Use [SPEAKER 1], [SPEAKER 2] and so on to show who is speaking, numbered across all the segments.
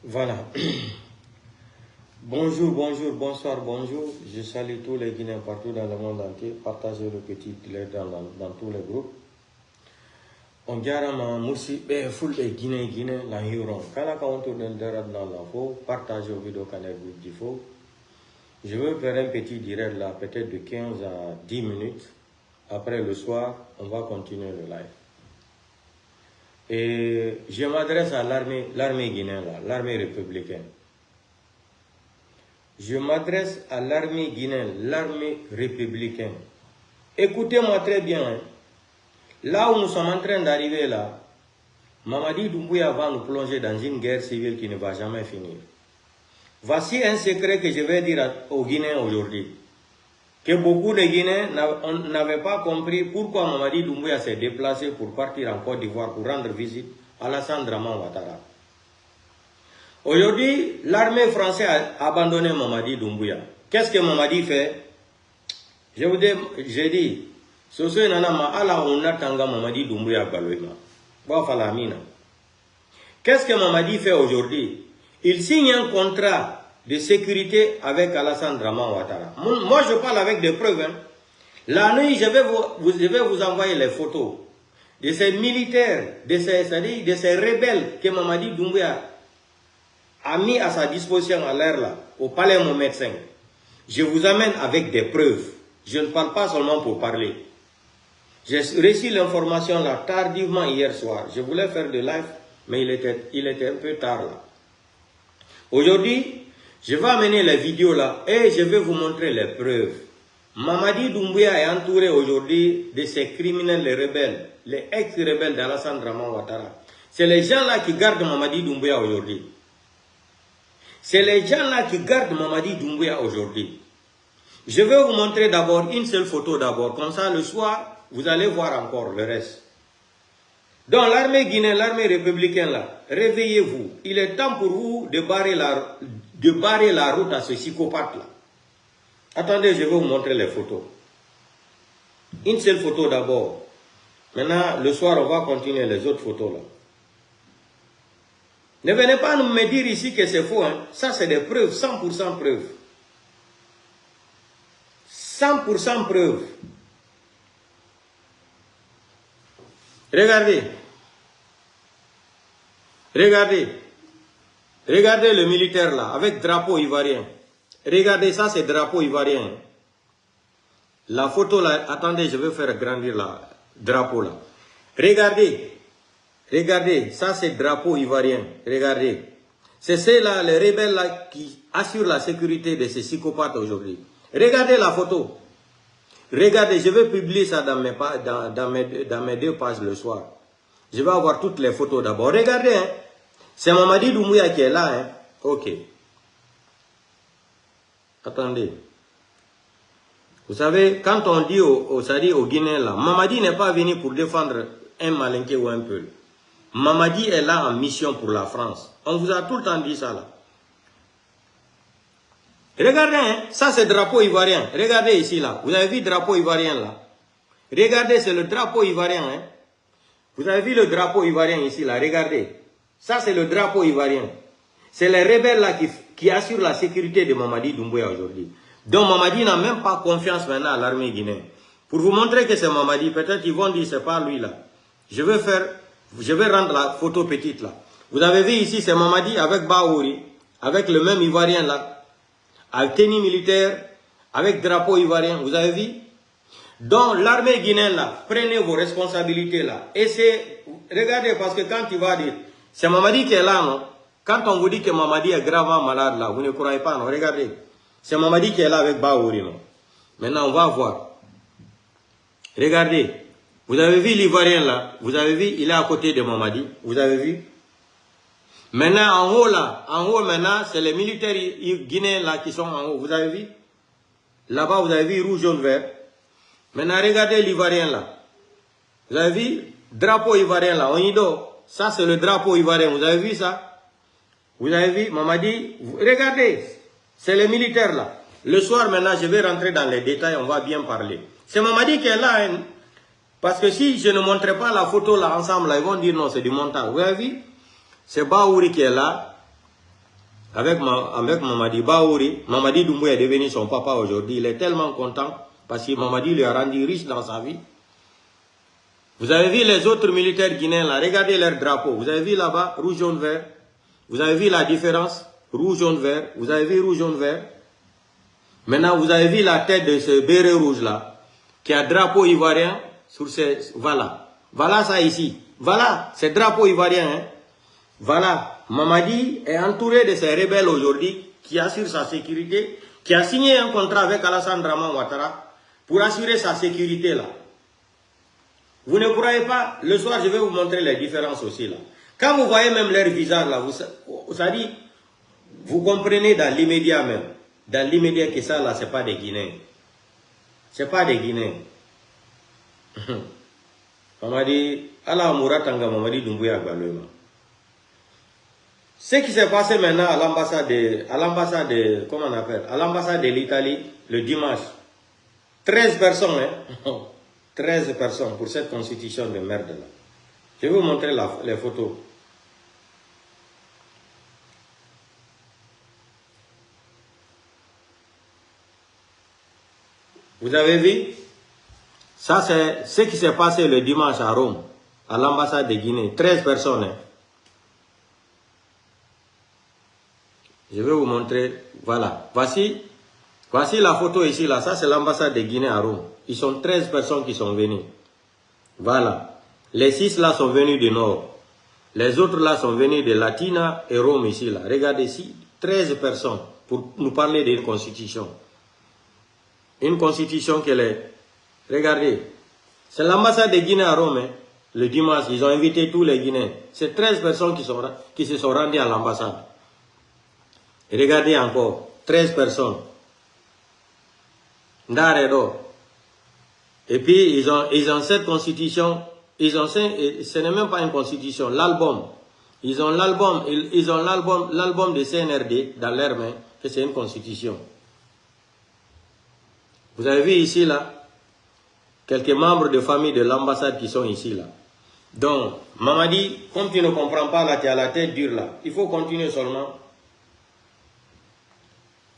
[SPEAKER 1] Voilà. Bonjour, bonjour, bonsoir, bonjour. Je salue tous les Guinéens partout dans le monde entier. Partagez le petit lait dans tous les groupes. On dirait que full de Guinée, la Huron. Quand on tourne dans l'info, partagez au vidéo canal du faux. Je veux faire un petit direct là, peut-être de 15 à 10 minutes. Après le soir, on va continuer le live. Et je m'adresse à l'armée guinéenne, l'armée républicaine. Je m'adresse à l'armée guinéenne, l'armée républicaine. Écoutez-moi très bien. Hein. Là où nous sommes en train d'arriver là, Mamadi Doumbouya va nous plonger dans une guerre civile qui ne va jamais finir. Voici un secret que je vais dire aux Guinéens aujourd'hui. Que beaucoup de Guinéens n'avaient pas compris pourquoi Mamadi Doumbouya s'est déplacé pour partir en Côte d'Ivoire pour rendre visite à Alassane Dramane Ouattara. Aujourd'hui, l'armée française a abandonné Mamadi Doumbouya. Qu'est-ce que Mamadi fait? J'ai dit, Soso Nanama ala onatanga Mamadi Doumbouya Baloima. Qu'est-ce que Mamadi fait aujourd'hui? Il signe un contrat de sécurité avec Alassane Dramane Ouattara. Moi, je parle avec des preuves. Hein. La nuit, je vais vous envoyer les photos de ces militaires, de ces rebelles que Mamadi Doumbouya a mis à sa disposition à l'air là, au palais mon médecin. Je vous amène avec des preuves. Je ne parle pas seulement pour parler. J'ai reçu l'information là tardivement hier soir. Je voulais faire de live, mais il était un peu tard là. Aujourd'hui, je vais amener les vidéos là et je vais vous montrer les preuves. Mamadi Doumbouya est entouré aujourd'hui de ces criminels, les rebelles, les ex-rebelles d'Alassane Dramane Ouattara. C'est les gens là qui gardent Mamadi Doumbouya aujourd'hui. C'est les gens là qui gardent Mamadi Doumbouya aujourd'hui. Je vais vous montrer d'abord une seule photo d'abord. Comme ça, le soir, vous allez voir encore le reste. Donc, l'armée guinéenne, l'armée républicaine là, réveillez-vous. Il est temps pour vous de barrer la route à ce psychopathe là. Attendez, je vais vous montrer les photos. Une seule photo d'abord. Maintenant, le soir, on va continuer les autres photos là. Ne venez pas me dire ici que c'est faux. Hein. Ça, c'est des preuves, 100% preuves. 100% preuves. Regardez. Regardez. Regardez le militaire là, avec drapeau ivoirien. Regardez, ça c'est drapeau ivoirien. La photo là, attendez, je vais faire grandir la drapeau là. Regardez. Regardez, ça c'est drapeau ivoirien. Regardez. C'est ceux-là, les rebelles là, qui assurent la sécurité de ces psychopathes aujourd'hui. Regardez la photo. Regardez, je vais publier ça dans mes 2 pages le soir. Je vais avoir toutes les photos d'abord. Regardez, hein. C'est Mamadi Doumbouya qui est là. Hein. Ok. Attendez. Vous savez, quand on dit aux Guinéens là, Mamadi n'est pas venu pour défendre un Malinké ou un Peul. Mamadi est là en mission pour la France. On vous a tout le temps dit ça là. Regardez, hein, ça c'est le drapeau ivoirien. Regardez ici là. Vous avez vu le drapeau ivoirien là? Regardez, c'est le drapeau ivoirien. Hein. Vous avez vu le drapeau ivoirien ici là? Regardez. Ça c'est le drapeau ivoirien. C'est les rebelles là qui assurent la sécurité de Mamadi Doumbouya aujourd'hui. Donc Mamadi n'a même pas confiance maintenant à l'armée guinéenne. Pour vous montrer que c'est Mamadi, peut-être ils vont dire c'est pas lui là. Je vais rendre la photo petite là. Vous avez vu ici, c'est Mamadi avec Baouri, avec le même ivoirien là. Avec tenue militaire, avec drapeau ivoirien, vous avez vu? Donc l'armée guinéenne là, prenez vos responsabilités là. Et c'est, regardez, parce que quand il va dire, c'est Mamadi qui est là, non? Quand on vous dit que Mamadi est gravement malade là, vous ne croyez pas, non? Regardez, c'est Mamadi qui est là avec Baouri, non? Maintenant, on va voir. Regardez, vous avez vu l'ivoirien là? Vous avez vu, il est à côté de Mamadi, vous avez vu? Maintenant, en haut là, maintenant, c'est les militaires guinéens là qui sont en haut. Vous avez vu? Là-bas, vous avez vu rouge, jaune, vert. Maintenant, regardez l'ivoirien là. Vous avez vu? Drapeau ivoirien là, on y dort. Ça, c'est le drapeau ivoirien. Vous avez vu ça? Vous avez vu? Mamadi, regardez. C'est les militaires là. Le soir, maintenant, je vais rentrer dans les détails. On va bien parler. C'est Mamadi qui est là. Hein? Parce que si je ne montrais pas la photo là ensemble, là, ils vont dire non, c'est du montage. Vous avez vu? C'est Baouri qui est là. avec Mamadi Baouri. Mamadi Doumbouya est devenu son papa aujourd'hui. Il est tellement content parce que Mamadi lui a rendu riche dans sa vie. Vous avez vu les autres militaires guinéens là, regardez leur drapeau. Vous avez vu là-bas, rouge, jaune, vert. Vous avez vu la différence? Rouge, jaune, vert. Vous avez vu rouge, jaune, vert. Maintenant, vous avez vu la tête de ce béret rouge là, qui a drapeau ivoirien sur ces... Voilà. Voilà ça ici. Voilà, c'est drapeau ivoirien. Hein? Voilà. Mamadi est entouré de ces rebelles aujourd'hui qui assurent sa sécurité, qui a signé un contrat avec Alassane Draman Ouattara pour assurer sa sécurité là. Vous ne croyez pas, le soir je vais vous montrer les différences aussi là. Quand vous voyez même leur visage là, vous comprenez dans l'immédiat même, dans l'immédiat que ça là, c'est pas des Guinéens. C'est pas des Guinéens. Mamadi, Allah Mouratanga Mamadi Doumbouya Gbalema. Ce qui s'est passé maintenant à l'ambassade de, comment on appelle, à l'ambassade de l'Italie, le dimanche, 13 personnes, hein? 13 personnes pour cette constitution de merde là. Je vais vous montrer les photos. Vous avez vu? Ça c'est ce qui s'est passé le dimanche à Rome, à l'ambassade de Guinée. 13 personnes. Hein? Je vais vous montrer. Voilà. Voici la photo ici là. Ça c'est l'ambassade de Guinée à Rome. Ils sont 13 personnes qui sont venues. Voilà. Les 6 là sont venus du nord. Les autres là sont venus de Latina et Rome ici là. Regardez ici. 13 personnes pour nous parler d'une constitution. Une constitution qu'elle est. Regardez. C'est l'ambassade de Guinée à Rome. Hein. Le dimanche, ils ont invité tous les Guinéens. C'est 13 personnes qui se sont rendues à l'ambassade. Regardez encore. 13 personnes. Ndaredo. Et puis, ils ont cette constitution, ce n'est même pas une constitution, l'album. Ils ont l'album de CNRD dans leurs mains, que c'est une constitution. Vous avez vu ici, là, quelques membres de famille de l'ambassade qui sont ici, là. Donc, Mamadi, comme tu ne comprends pas, là, tu as la tête dure, là. Il faut continuer seulement.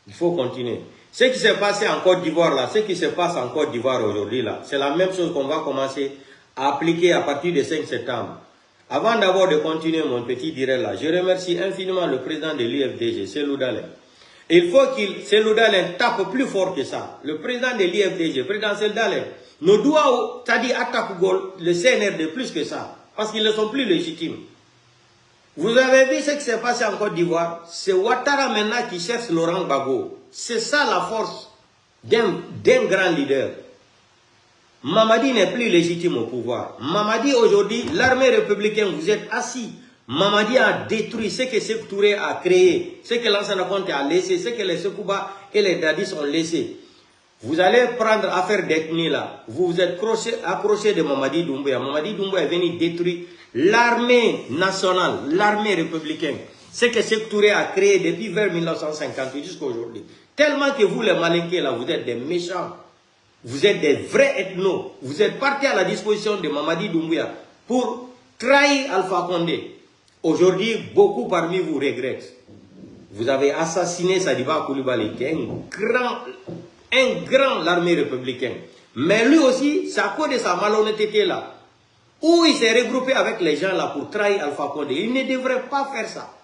[SPEAKER 1] Il faut continuer. Ce qui s'est passé en Côte d'Ivoire là, ce qui se passe en Côte d'Ivoire aujourd'hui là, c'est la même chose qu'on va commencer à appliquer à partir du 5 septembre. Avant d'abord de continuer mon petit direct là, je remercie infiniment le président de l'IFDG, Cellou Dalein. Il faut qu'il, Cellou Dalein tape plus fort que ça. Le président de l'IFDG, président Cellou Dalein, ne doit, c'est-à-dire attaque le CNRD plus que ça, parce qu'ils ne sont plus légitimes. Vous avez vu ce qui s'est passé en Côte d'Ivoire? C'est Ouattara maintenant qui cherche Laurent Gbagbo. C'est ça la force d'un grand leader. Mamadi n'est plus légitime au pouvoir. Mamadi aujourd'hui, l'armée républicaine, vous êtes assis. Mamadi a détruit ce que Sékou Touré a créé, ce que Lansana Conté a laissé, ce que les Sekouba et les Dadis ont laissé. Vous allez prendre affaire d'ethnie là. Vous vous êtes accroché de Mamadi Doumbouya. Mamadi Doumbouya est venu détruire l'armée nationale, l'armée républicaine. Ce que Sékou Touré a créé depuis vers 1958 jusqu'à aujourd'hui. Tellement que vous les Malinqués là, vous êtes des méchants. Vous êtes des vrais ethnos. Vous êtes partis à la disposition de Mamadi Doumbouya pour trahir Alpha Condé. Aujourd'hui, beaucoup parmi vous regrettent. Vous avez assassiné Sadiba Koulibaly, qui est un grand l'armée républicaine. Mais lui aussi, c'est à cause de sa malhonnêteté là, où il s'est regroupé avec les gens là pour trahir Alpha Condé. Il ne devrait pas faire ça.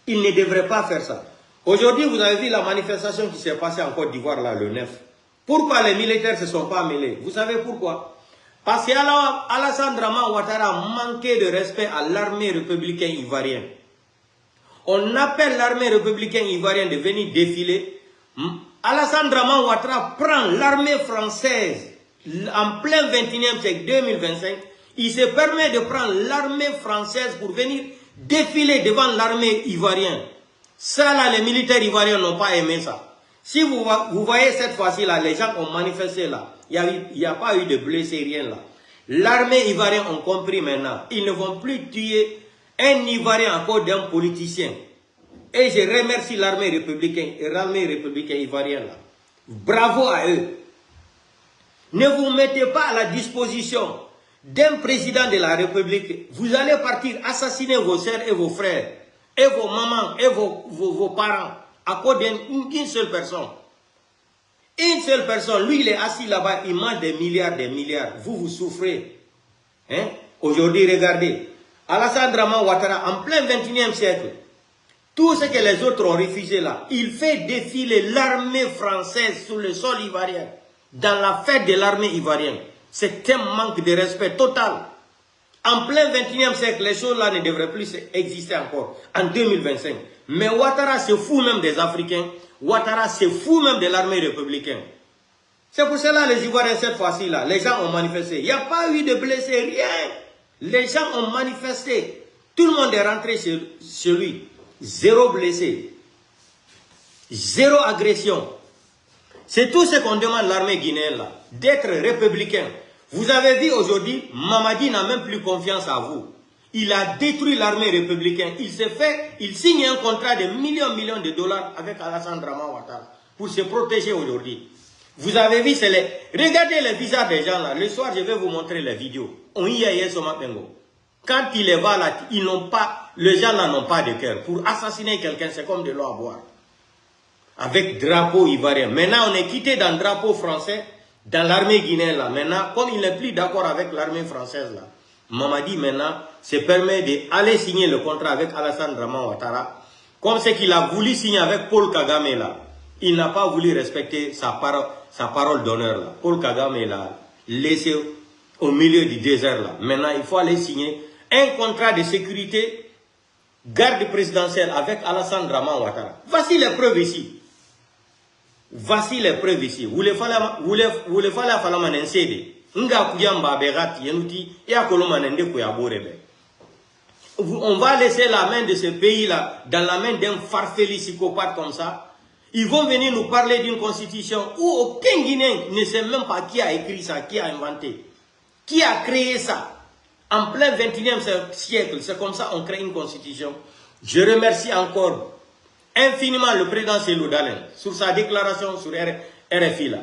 [SPEAKER 1] Il ne devrait pas faire ça. Aujourd'hui, vous avez vu la manifestation qui s'est passée en Côte d'Ivoire là, le 9. Pourquoi les militaires ne se sont pas mêlés? Vous savez pourquoi? Parce qu'Alassane Draman Ouattara a manqué de respect à l'armée républicaine ivoirienne. On appelle l'armée républicaine ivoirienne de venir défiler. Alassane Draman Ouattara prend l'armée française en plein 21e siècle, 2025. Il se permet de prendre l'armée française pour venir défiler devant l'armée ivoirienne. Ça là, les militaires ivoiriens n'ont pas aimé ça. Si vous voyez cette fois-ci là, les gens ont manifesté là. Il n'y a pas eu de blessés, rien là. L'armée ivoirienne ont compris maintenant. Ils ne vont plus tuer un Ivoirien à cause d'un politicien. Et je remercie l'armée républicaine et l'armée républicaine ivoirienne là. Bravo à eux. Ne vous mettez pas à la disposition d'un président de la République. Vous allez partir assassiner vos sœurs et vos frères. et vos mamans et vos parents à cause d'une seule personne. Une seule personne, lui il est assis là-bas, il mange des milliards, vous souffrez. Hein? Aujourd'hui, regardez, Alassane Draman Ouattara, en plein 21e siècle, tout ce que les autres ont refusé là, il fait défiler l'armée française sur le sol ivoirien, dans la fête de l'armée ivoirienne. C'est un manque de respect total. En plein 21e siècle, les choses là ne devraient plus exister encore, en 2025. Mais Ouattara se fout même des Africains, Ouattara se fout même de l'armée républicaine. C'est pour cela les Ivoiriens, cette fois-ci là, les gens ont manifesté. Il n'y a pas eu de blessés, rien. Les gens ont manifesté. Tout le monde est rentré chez lui. Zéro blessé. Zéro agression. C'est tout ce qu'on demande à l'armée guinéenne là, d'être républicain. Vous avez vu aujourd'hui, Mamadi n'a même plus confiance à vous. Il a détruit l'armée républicaine. Il signe un contrat de millions de dollars avec Alassane Draman Ouattara pour se protéger aujourd'hui. Vous avez vu, regardez les visages des gens là. Le soir, je vais vous montrer les vidéos. On y est sur Mapengo. Quand il les voit là, les gens là n'ont pas de cœur. Pour assassiner quelqu'un, c'est comme de l'eau à boire. Avec drapeau ivoirien. Maintenant, on est quitté dans le drapeau français, dans l'armée guinéenne là. Maintenant, comme il n'est plus d'accord avec l'armée française là, Mamadi maintenant se permet d'aller signer le contrat avec Alassane Draman Ouattara, comme ce qu'il a voulu signer avec Paul Kagame là. Il n'a pas voulu respecter sa parole d'honneur là. Paul Kagame l'a laissé au milieu du désert là. Maintenant, il faut aller signer un contrat de sécurité garde présidentielle avec Alassane Draman Ouattara. Voici les preuves ici. Voici les preuves ici. Vous les fallait à Falaman Nsede. On va laisser la main de ce pays-là dans la main d'un farfelu psychopathe comme ça. Ils vont venir nous parler d'une constitution où aucun Guinéen ne sait même pas qui a écrit ça, qui a inventé, qui a créé ça. En plein 21e siècle, c'est comme ça qu'on crée une constitution. Je remercie encore infiniment le président Cellou Dalein sur sa déclaration sur RFI là.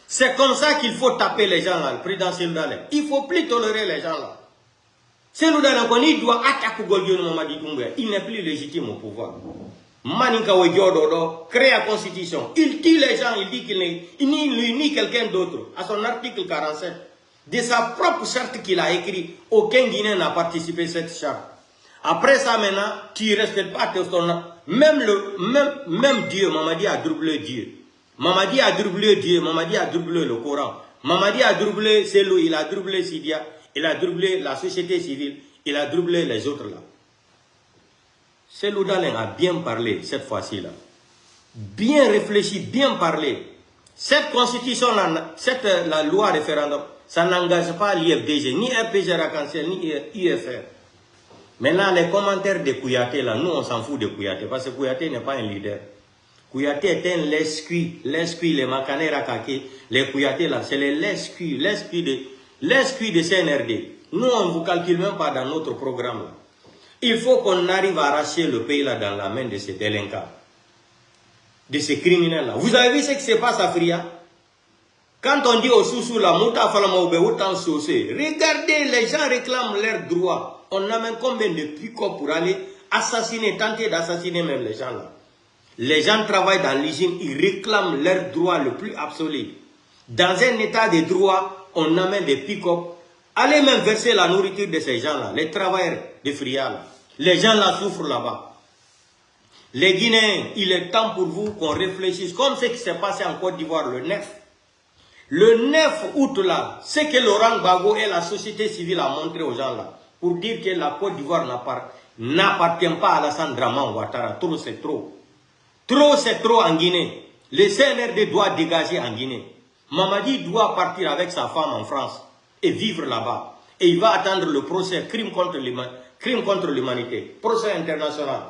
[SPEAKER 1] C'est comme ça qu'il faut taper les gens là, le président Cellou Dalein. Il ne faut plus tolérer les gens là. Cellou Dalein, il doit attaquer Golgiono Mamadi Doumbouya. Il n'est plus légitime au pouvoir. Maninka Wedjododo crée la constitution. Il tue les gens, il dit qu'il n'est ni quelqu'un d'autre. À son article 47, de sa propre charte qu'il a écrit, aucun Guinéen n'a participé à cette charte. Après ça maintenant, tu ne respectes pas ton nom. Même Dieu, Mamadi a doublé Dieu. Mamadi a doublé Dieu, Mamadi a doublé le Coran. Mamadi a doublé Cellou, il a doublé Sidia, il a doublé la société civile, il a doublé les autres là. Cellou Dalein a bien parlé cette fois-ci là. Bien réfléchi, bien parlé. Cette constitution, la loi référendum, ça n'engage pas l'IFDG, ni RPG Racanciel, ni IFR. Maintenant, les commentaires de Kouyaté là, nous on s'en fout de Kouyaté, parce que Kouyaté n'est pas un leader. Kouyaté est un lescuit, les Makané Rakake, les Kouyaté là, c'est les lescuits de CNRD. Nous on ne vous calcule même pas dans notre programme là. Il faut qu'on arrive à arracher le pays là dans la main de ces délinquants, de ces criminels là. Vous avez vu ce qui se passe à Fria? Quand on dit au Soussou la Mouta Falamaoube, autant saucer, regardez, les gens réclament leurs droits. On amène combien de pick-up pour aller assassiner, tenter d'assassiner même les gens là. Les gens travaillent dans l'usine, ils réclament leurs droits le plus absolu. Dans un état de droit, on amène des pick-up. Allez même verser la nourriture de ces gens-là, les travailleurs de Fria là. Les gens là souffrent là-bas. Les Guinéens, il est temps pour vous qu'on réfléchisse, comme ce qui s'est passé en Côte d'Ivoire le 9. Le 9 août là, ce que Laurent Gbagbo et la société civile a montré aux gens là, pour dire que la Côte d'Ivoire n'appartient pas à Alassane Draman Ouattara. Trop c'est trop. Trop c'est trop en Guinée. Le CNRD doit dégager en Guinée. Mamadi doit partir avec sa femme en France et vivre là-bas. Et il va attendre le procès crime contre l'humanité, procès international.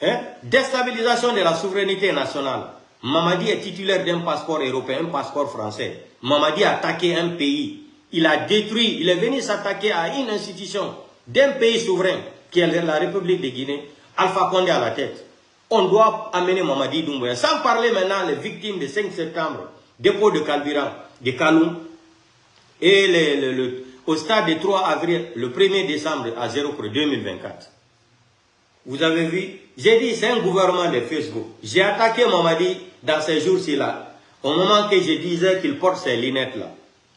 [SPEAKER 1] Hein? Déstabilisation de la souveraineté nationale. Mamadi est titulaire d'un passeport européen, un passeport français. Mamadi a attaqué un pays. Il a détruit, il est venu s'attaquer à une institution d'un pays souverain, qui est la République de Guinée, Alpha Condé à la tête. On doit amener Mamadi Doumbouya. Sans parler maintenant des victimes du 5 septembre, dépôt de carburant, de Kaloum, et au stade du 3 avril, le 1er décembre à 0 pour 2024. Vous avez vu? J'ai dit, c'est un gouvernement de Facebook. J'ai attaqué Mamadi dans ces jours-ci là. Au moment que je disais qu'il porte ses lunettes là.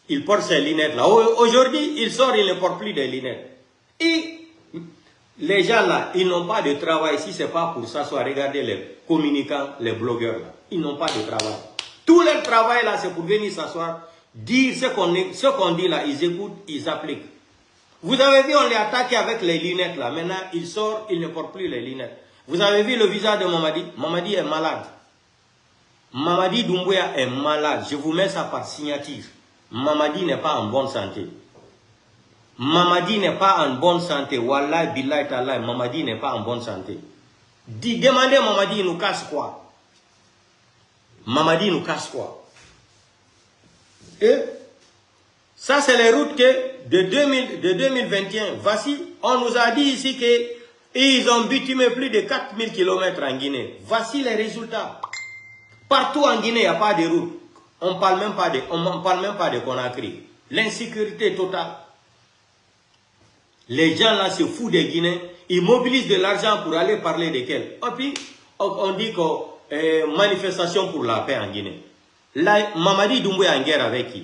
[SPEAKER 1] Il porte ses lunettes là. Aujourd'hui, il sort, il ne porte plus de lunettes. Et les gens là, ils n'ont pas de travail. Si ce n'est pas pour s'asseoir, regardez les communicants, les blogueurs là. Ils n'ont pas de travail. Tout leur travail là, c'est pour venir s'asseoir, dire ce qu'on dit là, ils écoutent, ils appliquent. Vous avez vu, on les attaqué avec les lunettes là. Maintenant, il sort, il ne porte plus les lunettes. Vous avez vu le visage de Mamadi? Mamadi est malade. Mamadi Doumbouya est malade. Je vous mets ça par signature. Mamadi n'est pas en bonne santé. Mamadi n'est pas en bonne santé. Wallahi, billahi, ta'ala, Mamadi n'est pas en bonne santé. Demandez Mamadi, il nous casse quoi? Mamadi nous casse quoi? Et ça, c'est les routes que de 2021. Voici, on nous a dit ici qu'ils ont bitumé plus de 4000 km en Guinée. Voici les résultats. Partout en Guinée, il n'y a pas de route. On ne parle même pas de Conakry. L'insécurité totale. Les gens là se foutent des Guinéens. Ils mobilisent de l'argent pour aller parler de quel. Et puis, on dit que manifestation pour la paix en Guinée. Là, Mamadi Doumbouya est en guerre avec qui?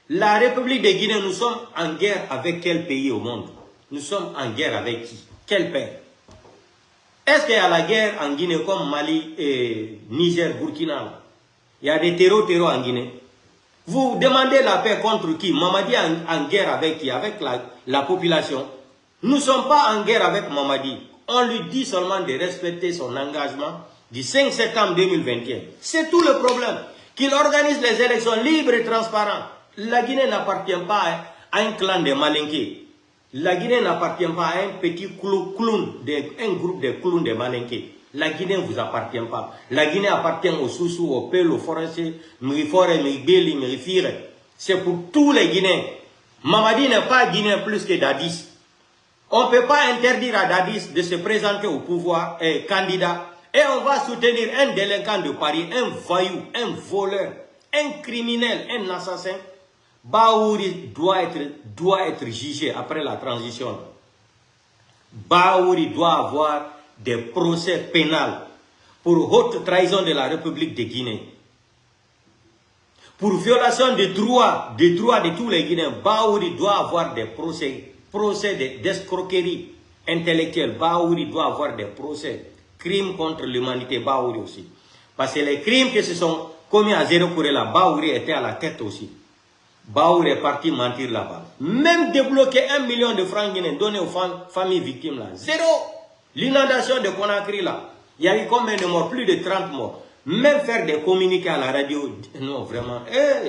[SPEAKER 1] La République de Guinée, nous sommes en guerre avec quel pays au monde? Nous sommes en guerre avec qui? Quel pays? Est-ce qu'il y a la guerre en Guinée comme Mali et Niger, Burkina? Il y a des terreaux en Guinée. Vous demandez la paix contre qui? Mamadi est en guerre avec qui? Avec la population. Nous ne sommes pas en guerre avec Mamadi. On lui dit seulement de respecter son engagement du 5 septembre 2021. C'est tout le problème. Qu'il organise les élections libres et transparentes. La Guinée n'appartient pas à un clan de Malinké. La Guinée n'appartient pas à un petit clown, un groupe de clowns de Malinké. La Guinée ne vous appartient pas. La Guinée appartient aux Soussous, aux Peuls, aux Forestiers, Mirifore, Miribeli, Mirifire. C'est pour tous les Guinéens. Mamadi n'est pas Guinéen plus que Dadis. On ne peut pas interdire à Dadis de se présenter au pouvoir et candidat. Et on va soutenir un délinquant de Paris, un voyou, un voleur, un criminel, un assassin. Baouri doit être jugé après la transition. Baouri doit avoir des procès pénals pour haute trahison de la République de Guinée. Pour violation des droits de tous les Guinéens, Baouri doit avoir des procès d'escroquerie intellectuelle. Baouri doit avoir des procès. Crimes contre l'humanité, Baouri aussi. Parce que les crimes qui se sont commis à Zéro Kourela, Baouri était à la tête aussi. Baouri est parti mentir là-bas. Même débloquer 1 million de francs guinéens donnés aux familles victimes là. Zéro. L'inondation de Conakry là. Il y a eu combien de morts? Plus de 30 morts. Même faire des communiqués à la radio. Non, vraiment.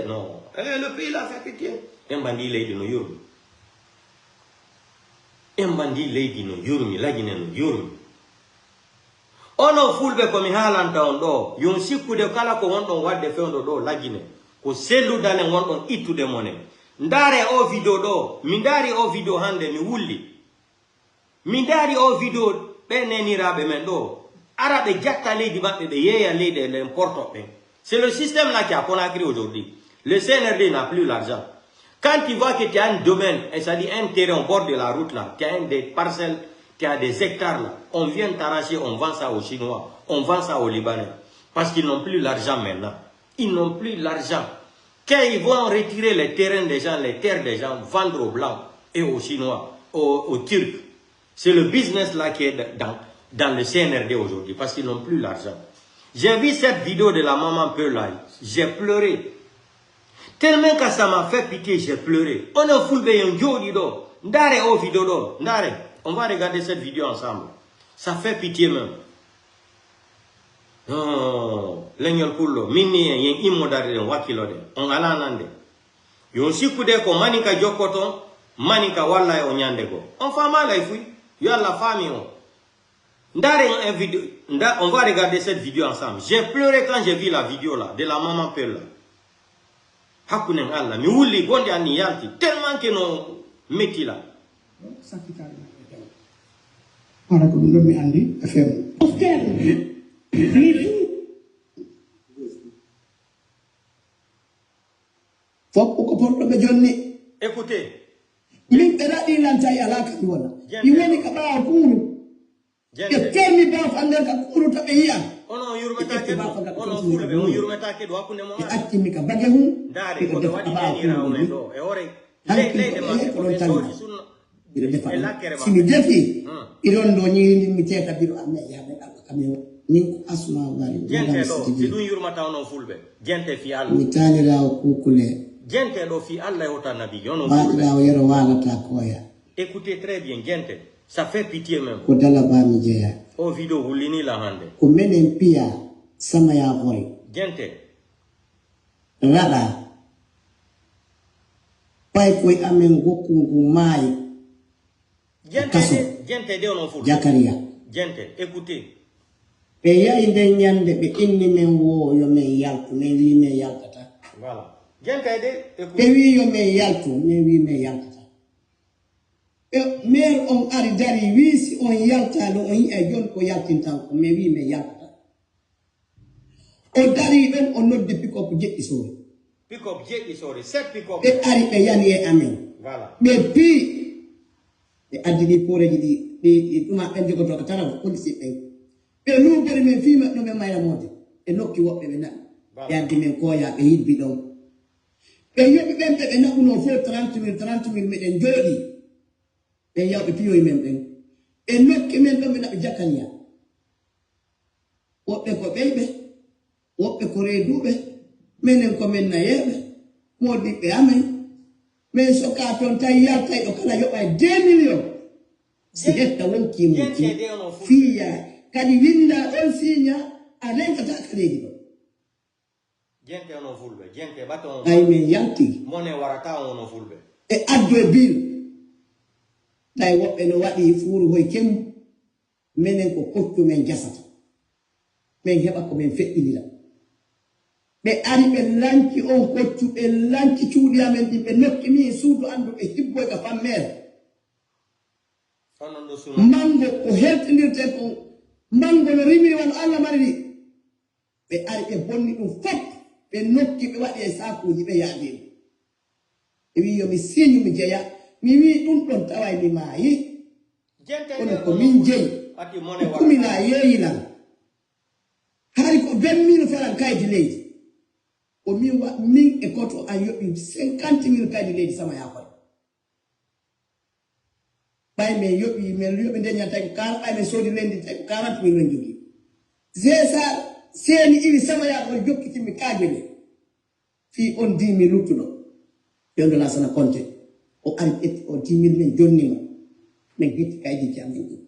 [SPEAKER 1] Non. Le pays là fait pitié. Un bandit lady no yurmi. Un bandit lady no yurmi. La Guinée no yurmi. Ono fulbe komi halanta on do. Yon siku de kala ko wondon wadde fewndo do la Guinée. Ko sellu dalen wondon ittude mone. Ndare o video do. Mi dari o video hande mi wulli. Mi dari o video benenirabe men do. Arabe jatta leydi mabbe be yeya leydi l'importo ben. C'est le système là qui a Conakry aujourd'hui. Le CNRD n'a plus l'argent. Quand tu vois que tu as un domaine, et ça dit un terrain au bord de la route là, tu as des parcelles, tu as des hectares là, on vient t'arracher, on vend ça aux Chinois, on vend ça aux Libanais. Parce qu'ils n'ont plus l'argent maintenant. Ils n'ont plus l'argent. Quand ils vont retirer les terrains des gens, les terres des gens, vendre aux Blancs et aux Chinois, aux Turcs. C'est le business là qui est dans le CNRD aujourd'hui, parce qu'ils n'ont plus l'argent. J'ai vu cette vidéo de la maman Peul là, j'ai pleuré. Tellement que ça m'a fait pitié, j'ai pleuré. On a foulé un jodi do. Ndare o vidéo do. Ndare. On va regarder cette vidéo ensemble. Ça fait pitié même. Non. L'engel pullo. Mini yen immodare den wakilo de. On ala nande. Yon si kude ko manika jokoton. Manika wala o nyande go. On fait mal à fouille. Yo la famille. Ndare un vidéo. On va regarder cette vidéo ensemble. J'ai pleuré quand j'ai vu la vidéo là. De la maman Peul là. Hakunen Allah mi wulli gonde anni yalti tellement que no metti la
[SPEAKER 2] para ko dum mi andi affaire fop ko porto be jonni
[SPEAKER 1] écoutez
[SPEAKER 2] min be radi lan tay ala ka wala yi weni ka ba kuru
[SPEAKER 1] Gente.
[SPEAKER 2] fermi ba fanga ka kuruta be ya
[SPEAKER 1] Ono yurmeta ke do. Ono fulbe on yurmeta ke do akunde mo.
[SPEAKER 2] e atti mi ka bage hu
[SPEAKER 1] Dare ko do wadi ni rawne do. E ore lei de ma ko be so sunno.
[SPEAKER 2] Iro defa
[SPEAKER 1] E la kere ma.
[SPEAKER 2] simi defi iron do ni mi teta biro amme ya be kami ni asma wali
[SPEAKER 1] Gente do si dun yurmata ono fulbe. Gente fi Allah.
[SPEAKER 2] mi tani raw kukule
[SPEAKER 1] Gente do fi Allah yota nabi ono
[SPEAKER 2] ba
[SPEAKER 1] fulbe.
[SPEAKER 2] raw yero wala ta koya
[SPEAKER 1] Écoutez très bien, gente. Ça fait pitié même.
[SPEAKER 2] ko dala ba mi jeya
[SPEAKER 1] O video hulini la hande.
[SPEAKER 2] ko menen piya sama ya hoy
[SPEAKER 1] Gente.
[SPEAKER 2] rada pay koy amen gokungu mai
[SPEAKER 1] Gente de ono fulbe.
[SPEAKER 2] jakaria
[SPEAKER 1] Gente, écoutez.
[SPEAKER 2] be yainde nyande be inni men wo yo men yaltu men wi men yaltata
[SPEAKER 1] Voilà. Gente de
[SPEAKER 2] be
[SPEAKER 1] écoutez.
[SPEAKER 2] wi yo men yaltu men wi men yaltata e mer on ari dari wi si on yalta do on e jon ko yaltintan ko men wi men yaltata o dari ben on nodde pick up jetti so
[SPEAKER 1] Pick up, j'ai sorry. 7 pick up.
[SPEAKER 2] be ari be yani e amen
[SPEAKER 1] Voilà.
[SPEAKER 2] be pi be addi pore di tuma ben jogo to tara ko disi be no bere men fima no be mayra mode e nokki wobbe be nan e addi men ko ya be yidbi do be yobi ben be na uno fo 30 mil meden jodi be yawbe piyo men ben e nokki men do be na jakanya wobbe ko beybe wobbe ko reedube menen ko men na yebe modi be amen men so ka ton tay yalta do kala yoba 2 million si etta wonki mo fiya kadi winda on sinya alenka ta kaleji do
[SPEAKER 1] Gente ono fulbe. Gente baton.
[SPEAKER 2] ay men yanti
[SPEAKER 1] Mone warata ono fulbe.
[SPEAKER 2] e addo e bil tay wobbe no wadi furu hoy kem menen ko kokku men jasata men heba ko men feddinira be ari be lanki on koccu be lanki cuudi amen di be nokki mi suudu andu be hibbo ga fammer
[SPEAKER 1] Onon do sunu.
[SPEAKER 2] mango ko hertindirte ko mango no rimi wan Allah mari be ari be bonni dum fop be nokki be wadi e sakuji be yaade e wi yo mi sinyu mi jeya mi wi dum don taway mi mayi
[SPEAKER 1] Gente
[SPEAKER 2] ono ko min jeyi
[SPEAKER 1] ati mone warata.
[SPEAKER 2] kumina yeyina hari ko 20,000 francs kaydi leydi o min e koto a yobi 50,000 kaydi leydi sama ya koy bay me yobi ndenya tay kar ay me sodi lendi tay 40,000 len jogi zesa seni iwi sama ya koy jokkiti mi kajele fi on 10,000 luttudo yondo la sana konte o ari et o 10,000 men jonni ma men gitti kaydi jamin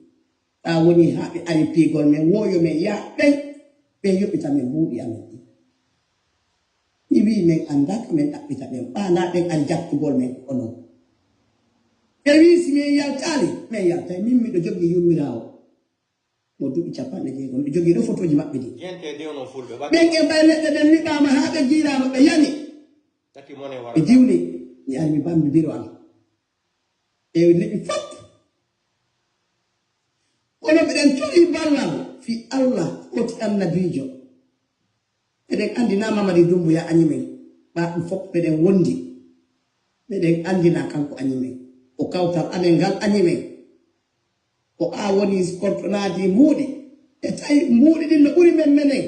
[SPEAKER 2] ta woni haɓe ari pigol men woyo men ya ɓe yoɓita men buuɗi amen ɗi wi men andaka men ɗaɓɓita ɓen ɓana ɓen ari jattugol men onon ɓe wi si min yaltali min yaltay min miɗo jogui yummirawo mo duuɓi 60 miɗo jogui ɗo photoji maɓɓe ɗi
[SPEAKER 1] Gente de ono fulbe.
[SPEAKER 2] ɓen e ɓay leɗɗe ɓen liɓama ha ɓe jiirama ɓe yani
[SPEAKER 1] Taki mone
[SPEAKER 2] ɓe
[SPEAKER 1] warata.
[SPEAKER 2] diwni mi ari mi bammi biro am e liɓi fop kono ɓeɗen coɗi ballal fi Allah oti annabijo eɗen andina Mamadi Doumbouya animen ba ɗum fof ɓeɗen wondi ɓeɗen andina kanko animen o kawtal amen ngal animen ko a woni kortonaji muuɗi e tawi muuɗi ɗin no ɓuri men menen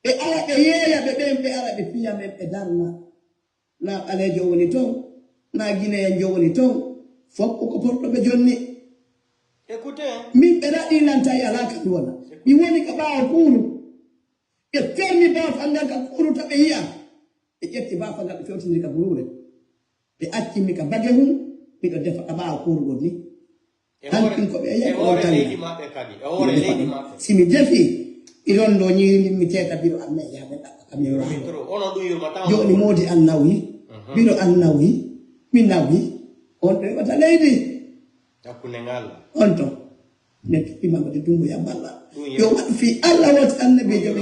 [SPEAKER 2] ɓe ara ɓe yeeya ɓe ɓen ɓe ara ɓe piya men ɓe darna na ɓalejo woni ton na guinéen jo woni ton fof ko porɗo ɓe jonni
[SPEAKER 1] Écoutez.
[SPEAKER 2] min ɓe raɗi lanta e alaka ɗi wona mi woni ka ɓaawa kuuru ɓe fermi bafa ngal ka kuuruta ɓe yiya ɓe ƴetti bafa ngal ɓe fewtindiri ka burure ɓe accimi ka bage hum miɗo defa ka ɓaawa kuurugol ni hankin ko ɓe yeyi ko
[SPEAKER 1] leydi maɓɓe kadi. E hore leydi maɓɓe.
[SPEAKER 2] simi defi iron ɗo ñiri mi teta biro amme yaɓe ɗaɓɓa kam mi wawa
[SPEAKER 1] Onon ɗum yurmata.
[SPEAKER 2] joni moodi an nawi bino an nawi mi nawi on ɗo heɓata leydi
[SPEAKER 1] Hakkunde ngalla.
[SPEAKER 2] on ton men tuɓɓi Mamadi Doumbouya balla yo waɗ fi Allah woti annabijo ɓe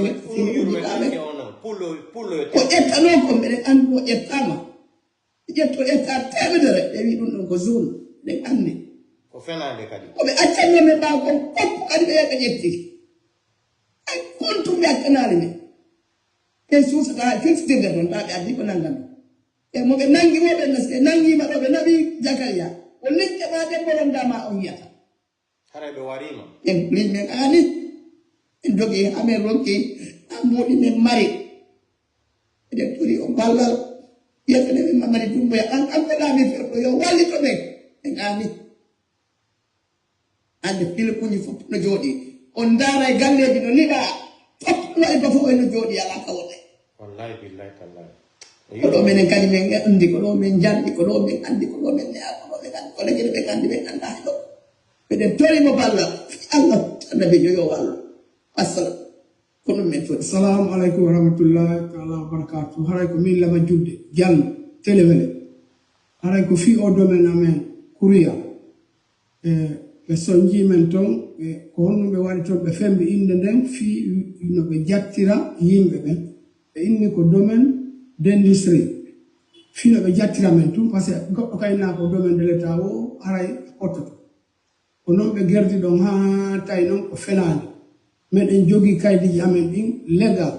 [SPEAKER 1] Yurmetake ono. Pullo
[SPEAKER 2] ko ƴettano ko mbeɗen andi o ƴettama ƴetto ƴetta temedere ɓe wi ɗum ɗon ko zone ɗen andi
[SPEAKER 1] ko fenande kadi.
[SPEAKER 2] koɓe accannomen ɓaw kon fop kadi ɓe yeɓe ƴetti ay kontum ɓe accanali men ɓe susata firtitirde ɗon ɗa ɓe addi ko nangan e moɓe nangi moɓe naske nangima ɗo ɓe nawi Jakaria o liƴƴe ma debbo londama on yiyata
[SPEAKER 1] Hara be warima.
[SPEAKER 2] En please men ani. En jogi ame ronki amodi men mari. Ede turi o balal. Yekene men mamari dumbo ya an pela mi ferko yo wali to me. En ani. Ande pile kunyi fop no jodi. On dara galleji no liba. Pop la iba fo no jodi ala kawone.
[SPEAKER 1] Wallahi billahi tallahi.
[SPEAKER 2] Ko men kadi men andi ko men jandi ko men andi ko men ne ko men andi ko legere be kandi be anda do. Bede tori mo balla Allah nabi yo wal. Assalam. Kono men to.
[SPEAKER 3] Assalamu alaikum warahmatullahi ta'ala wabarakatuh. Haray ko min lama judde jall telewele. Haray ko fi o domaine amen kuriya. Be sonji men ton ko honno be wari ton be fembe inde den fi no be jattira yimbe ben. Be inni ko domaine d'industrie. Fi no be jattira men tum parce que goddo kayna ko domaine de l'état o haray otto. Ko non be gerdi don ha tay non ko fenani. Men en jogi kaydi amen din légal.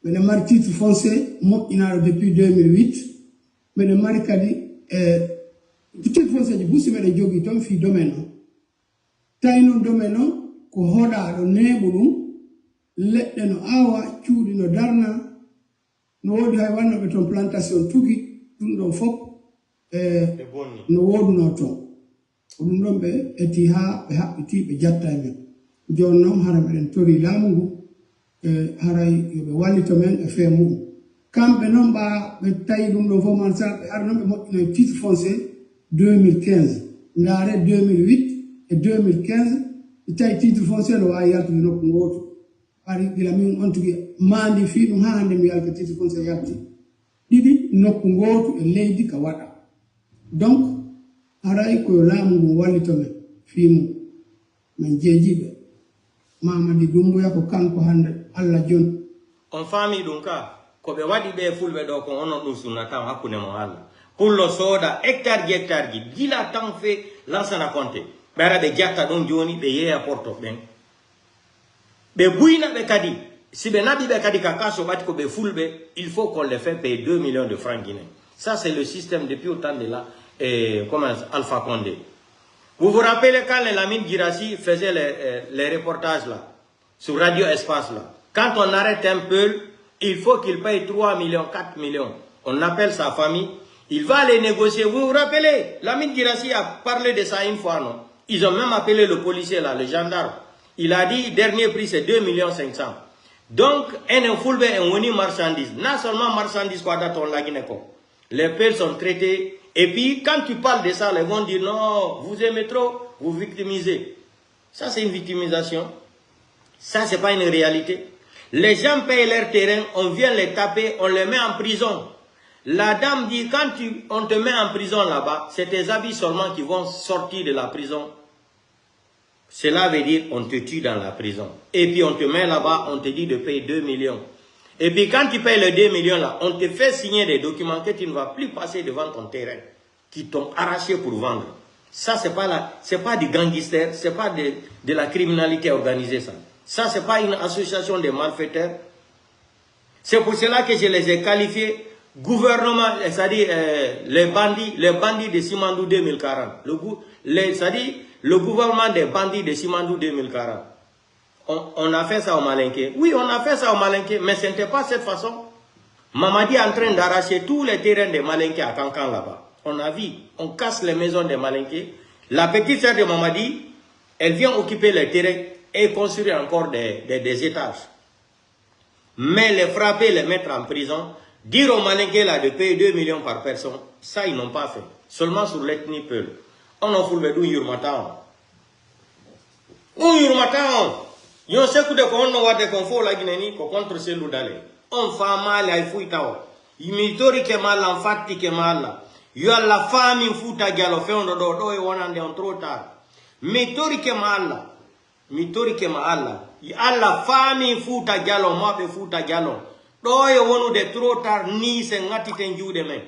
[SPEAKER 3] Men mari titre foncier mo inaro depuis 2008. Men mari kadi titre foncier di busi men jogi ton fi domaine. Tay non domaine ko hoda do nebu dum ledde no awa ciudi no darna no wodi hay wanno be ton plantation tugi dum do fop no wodu no ton dum don be eti ha be habbiti be jatta men jonno haram en tori lamungu haray yobe wallito men e femu kambe non ba be tay dum do fo man sa be arno be mo titre foncier 2015 ndare 2008 et 2015 tay titre foncier no wa yaltu no ko ngoto ari gila min on tugi mandi fi dum hande mi yalta titre foncier yalti didi no ko ngoto e leydi ka wada donc haray ko lamungu wallito men fimu men jejibe Mamadi Dumbuya ko kanko hande Allah jon
[SPEAKER 1] on famille donc ko be wadi be fulbe do ko onon dum sunata hakune mo Allah pour lo soda hectare gi dila tan fe lansana compte bara be jatta don joni be yeya porto ben be buina be kadi si be nabi be kadi ka kaso bati ko be fulbe il faut qu'on le fait payer 2 millions de francs guinéens. Ça c'est le système depuis autant de là comment Alpha Condé. Vous vous rappelez quand Lamine Girassi faisait les reportages là, sur Radio Espace là. Quand on arrête un peu, il faut qu'il paye 3 millions, 4 millions. On appelle sa famille, il va aller négocier. Vous vous rappelez, Lamine Girassi a parlé de ça une fois, non? Ils ont même appelé le policier là, le gendarme. Il a dit, dernier prix c'est 2 500 000. Donc, un fulbe et marchandise. Non seulement marchandise, quoi d'attendre la Guinée. Les pelles sont traitées. Et puis, quand tu parles de ça, ils vont dire non, vous aimez trop, vous victimisez. Ça, c'est une victimisation. Ça, c'est pas une réalité. Les gens payent leur terrain, on vient les taper, on les met en prison. La dame dit, quand on te met en prison là-bas, c'est tes habits seulement qui vont sortir de la prison. Cela veut dire on te tue dans la prison. Et puis, on te met là-bas, on te dit de payer 2 millions. Et puis quand tu payes les 2 millions là, on te fait signer des documents que tu ne vas plus passer devant ton terrain, qui t'ont arraché pour vendre. Ça, c'est pas du gangster, c'est pas de la criminalité organisée ça. Ça, c'est pas une association de malfaiteurs. C'est pour cela que je les ai qualifiés gouvernement, c'est-à-dire les bandits de Simandou 2040. C'est-à-dire le gouvernement des bandits de Simandou 2040. On a fait ça au Malinké. Oui, on a fait ça au Malinké, mais ce n'était pas cette façon. Mamadi est en train d'arracher tous les terrains des Malinké à Kankan là-bas. On a vu, on casse les maisons des Malinké. La petite sœur de Mamadi, elle vient occuper les terrains et construire encore des étages. Mais les frapper, les mettre en prison, dire aux Malinké là de payer 2 millions par personne, ça ils n'ont pas fait. Seulement sur l'ethnie Peul. On a foulé d'où Yurmatao. Où Yurmatao? Yon se kude ko onno wade kon fo la Guinée ko contre celu dale on fa mal ay fuitaw imitori ke mala fatti ke mala yo alla fami futa galo fe on do e wonande on trop tard mitori ke mala alla fami futa galo mabe futa galo do e wonude trop tard ni se ngati ten juude men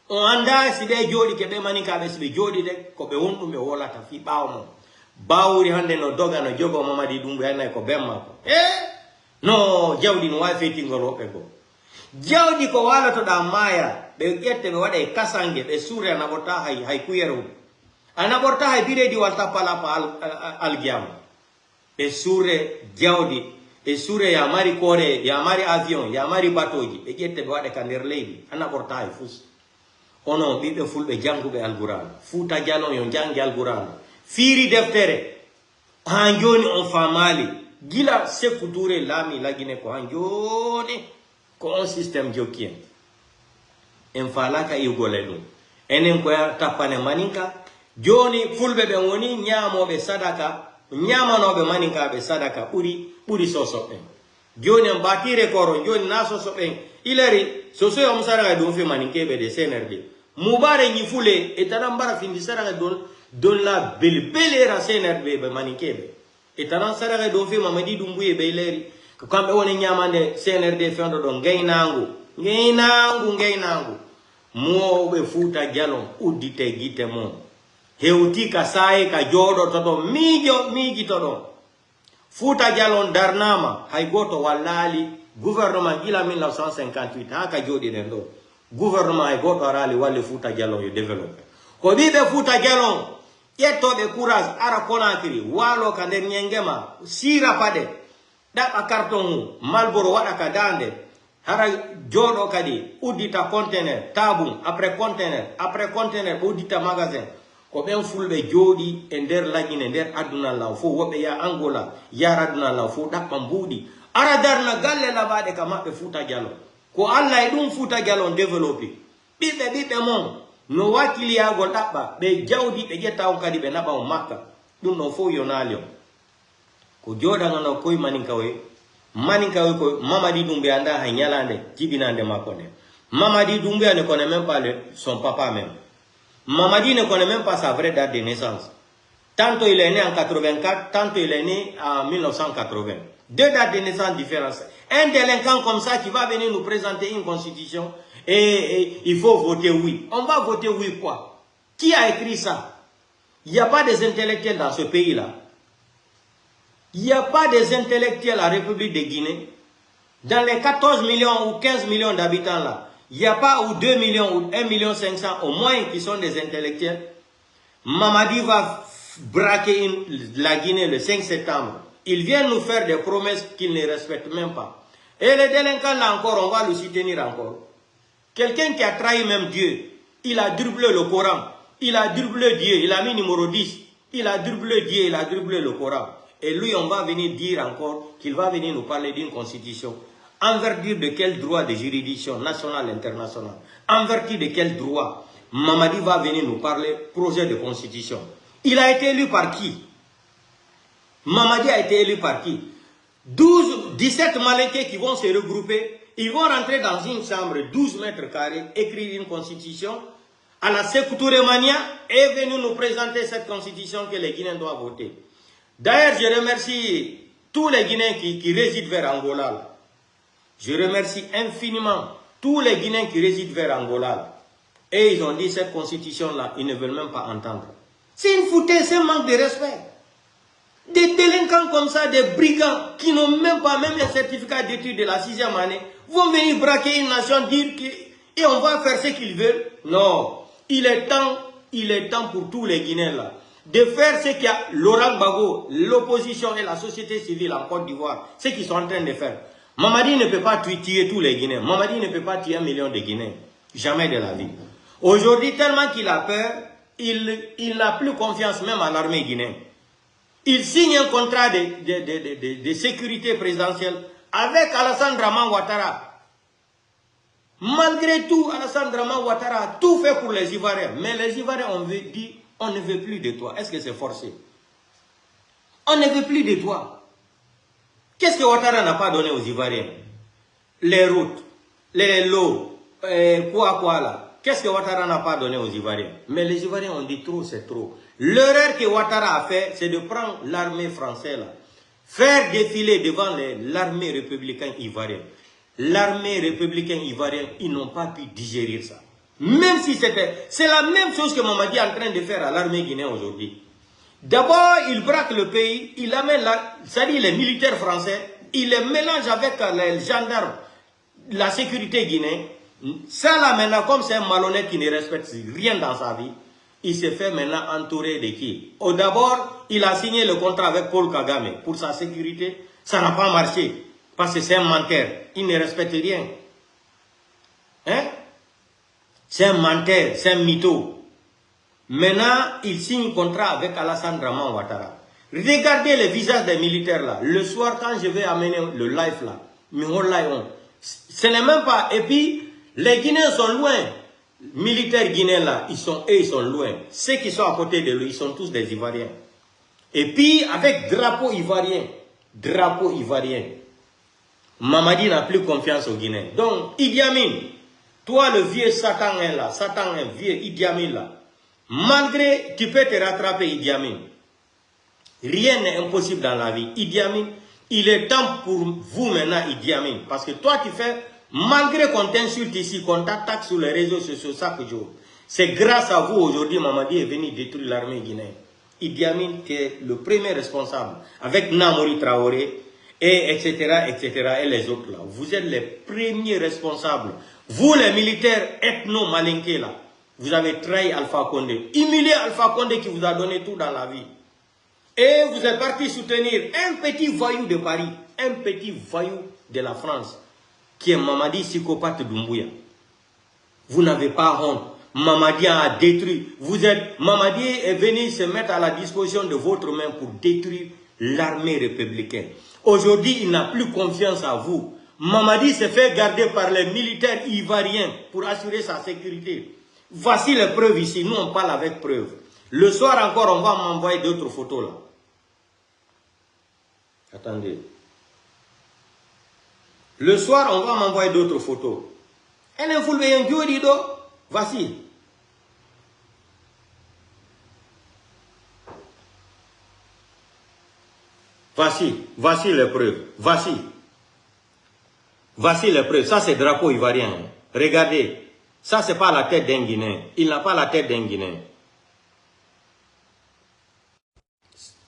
[SPEAKER 1] on anda si be jodi ke be manika be si jodi de ko be wondum be wolata fi bawmo Bauri hande no doga no jogo Mamadi Dumbuya na ko bemma ko no jawdi no wa feti ngoro be ko jawdi ko wala to da maya be gette be wada kasange be sura na bota hay kuyero Anaborta haibire di walta pala pa al-giam. E sure diaudi, e sure ya mari kore, ya mari avion, ya mari batoji. E jette wade kander lebi. Anaborta haifus. Ono bibe fulbe jangube al-Quran. Futa jalon yon jangi al-Quran. Firi deftere. Anjoni on famali. Gila se kuture lami lagine ko anjoni. Ko on système jokien. En falaka igolenu. Enen ko tapane maninka. Joni fulbe be woni nyamo be sadaka. Nyamano be maninka be sadaka. Uri soso en. Joni en batire koro. Joni na soso en. Ileri soso ya musara don fe maninke be de CNRD. Mubare nyifule etanambara findi saranga don la belera CNRD be maninke. Etanan saranga don fe mamadi dumbuye be ileri. Kambe woni nyamande CNRD fendo don ngainangu. Mo be futa jalon udite gite mo. Heuti kasae ka jodo toto migi todo. Futa jalon darnama hay goto walali gouvernement gila 1958 haka jodi nendo. Gouvernement hay goto arali wale futa jalon yo develop. Ko bibe futa jalon yeto be courage ara konakiri walo ka nder nyengema sira pade da karton Malboro wada ka dande hara jodo kadi udita container tabum après container udita magasin ko ben fulbe jodi e nder lagine nder aduna law fo wobe ya Angola ya aduna law fo dakam budi ara darna galle la bade ka mabbe futa jallo ko Allah e dum futa jallo développer bibe mon no wakili ya go dabba be jawdi be jetta on kadi be naba on makka dum no fo yonalio ko joda ngano koy maninka we ko Mamadi Doumbouya anda hanyalande jibinande makone. Mamadi Doumbouya ne connaît même pas son papa même. Mamadi ne connaît même pas sa vraie date de naissance. Tantôt il est né en 84, tantôt il est né en 1980. Deux dates de naissance différentes. Un délinquant comme ça qui va venir nous présenter une constitution et il faut voter oui. On va voter oui quoi? Qui a écrit ça? Il n'y a pas des intellectuels dans ce pays-là. Il n'y a pas des intellectuels à la République de Guinée. Dans les 14 millions ou 15 millions d'habitants là, il n'y a pas ou 2 millions ou 1 million 500 au moins qui sont des intellectuels. Mamadi va braquer la Guinée le 5 septembre. Il vient nous faire des promesses qu'il ne respecte même pas. Et les délinquants là encore, on va le soutenir encore. Quelqu'un qui a trahi même Dieu, il a dribblé le Coran, il a dribblé Dieu, il a mis numéro 10, il a dribblé Dieu, il a dribblé le Coran. Et lui, on va venir dire encore qu'il va venir nous parler d'une constitution. En vertu de quel droit de juridiction nationale et internationale? En vertu de quel droit Mamadi va venir nous parler projet de constitution? Il a été élu par qui? Mamadi a été élu par qui? 17 Malinqués qui vont se regrouper. Ils vont rentrer dans une chambre 12 mètres carrés, écrire une constitution à la Sékou Touré Mania et venir nous présenter cette constitution que les Guinéens doivent voter. D'ailleurs, je remercie tous les Guinéens qui résident vers Angola. Là. Je remercie infiniment tous les Guinéens qui résident vers Angola. Là. Et ils ont dit cette constitution-là, ils ne veulent même pas entendre. C'est une foutaise, c'est un manque de respect. Des délinquants comme ça, des brigands qui n'ont même pas même un certificat d'études de la 6e année, vont venir braquer une nation, dire que et on va faire ce qu'ils veulent. Non, il est temps pour tous les Guinéens là de faire ce qu'il y a Laurent Gbagbo, l'opposition et la société civile en Côte d'Ivoire, ce qu'ils sont en train de faire. Mamadi ne peut pas tuer tous les Guinéens. Mamadi ne peut pas tuer 1 million de Guinéens. Jamais de la vie. Aujourd'hui, tellement qu'il a peur, il n'a plus confiance même à l'armée guinéenne. Il signe un contrat de sécurité présidentielle avec Alassane Draman Ouattara. Malgré tout, Alassane Draman Ouattara a tout fait pour les Ivoiriens. Mais les Ivoiriens ont dit, on ne veut plus de toi. Est-ce que c'est forcé? On ne veut plus de toi. Qu'est-ce que Ouattara n'a pas donné aux Ivoiriens? Les routes, les lots, quoi là. Qu'est-ce que Ouattara n'a pas donné aux Ivoiriens? Mais les Ivoiriens ont dit trop, c'est trop. L'erreur que Ouattara a fait, c'est de prendre l'armée française là, faire défiler devant l'armée républicaine ivoirienne. L'armée républicaine ivoirienne, ils n'ont pas pu digérer ça. Même si c'est la même chose que Mamadi est en train de faire à l'armée guinéenne aujourd'hui. D'abord, il braque le pays, il amène c'est-à-dire les militaires français, il les mélange avec les gendarmes, la sécurité guinéenne. Ça là maintenant, comme c'est un malhonnête qui ne respecte rien dans sa vie, il s'est fait maintenant entourer de qui? D'abord, il a signé le contrat avec Paul Kagame pour sa sécurité. Ça n'a pas marché parce que c'est un menteur. Il ne respecte rien. Hein? C'est un menteur, c'est un mytho. Maintenant, il signe un contrat avec Alassane Draman Ouattara. Regardez les visages des militaires là. Le soir, quand je vais amener le live là, ce n'est même pas. Et puis, les Guinéens sont loin. Militaires guinéens là, ils sont loin. Ceux qui sont à côté de lui, ils sont tous des Ivoiriens. Et puis, avec drapeau ivoirien, Mamadi n'a plus confiance aux Guinéens. Donc, Idi Amin, toi le vieux Satan là, vieux Idi Amin là, malgré, tu peux te rattraper Idi Amin. Rien n'est impossible dans la vie. Idi Amin, il est temps pour vous maintenant, Idi Amin. Parce que toi, tu fais, malgré qu'on t'insulte ici, qu'on t'attaque sur les réseaux sociaux chaque jour, c'est grâce à vous aujourd'hui, Mamadi est venu détruire l'armée guinéenne. Idi Amin, qui est le premier responsable, avec Namori Traoré, et etc., et les autres là. Vous êtes les premiers responsables. Vous, les militaires ethno-malinqués là, vous avez trahi Alpha Condé. Humilié Alpha Condé qui vous a donné tout dans la vie. Et vous êtes parti soutenir un petit voyou de Paris, un petit voyou de la France, qui est Mamadi Psychopathe Doumbouya. Vous n'avez pas honte. Mamadi a détruit. Mamadi est venu se mettre à la disposition de votre main pour détruire l'armée républicaine. Aujourd'hui, il n'a plus confiance à vous. Mamadi s'est fait garder par les militaires ivoiriens pour assurer sa sécurité. Voici les preuves ici. Nous, on parle avec preuves. Le soir encore, on va m'envoyer d'autres photos là. Attendez. Le soir, on va m'envoyer d'autres photos. Voici. Voici les preuves. Voici les preuves. Ça, c'est drapeau ivoirien. Regardez. Ça, c'est pas la tête d'un Guinéen. Il n'a pas la tête d'un Guinéen.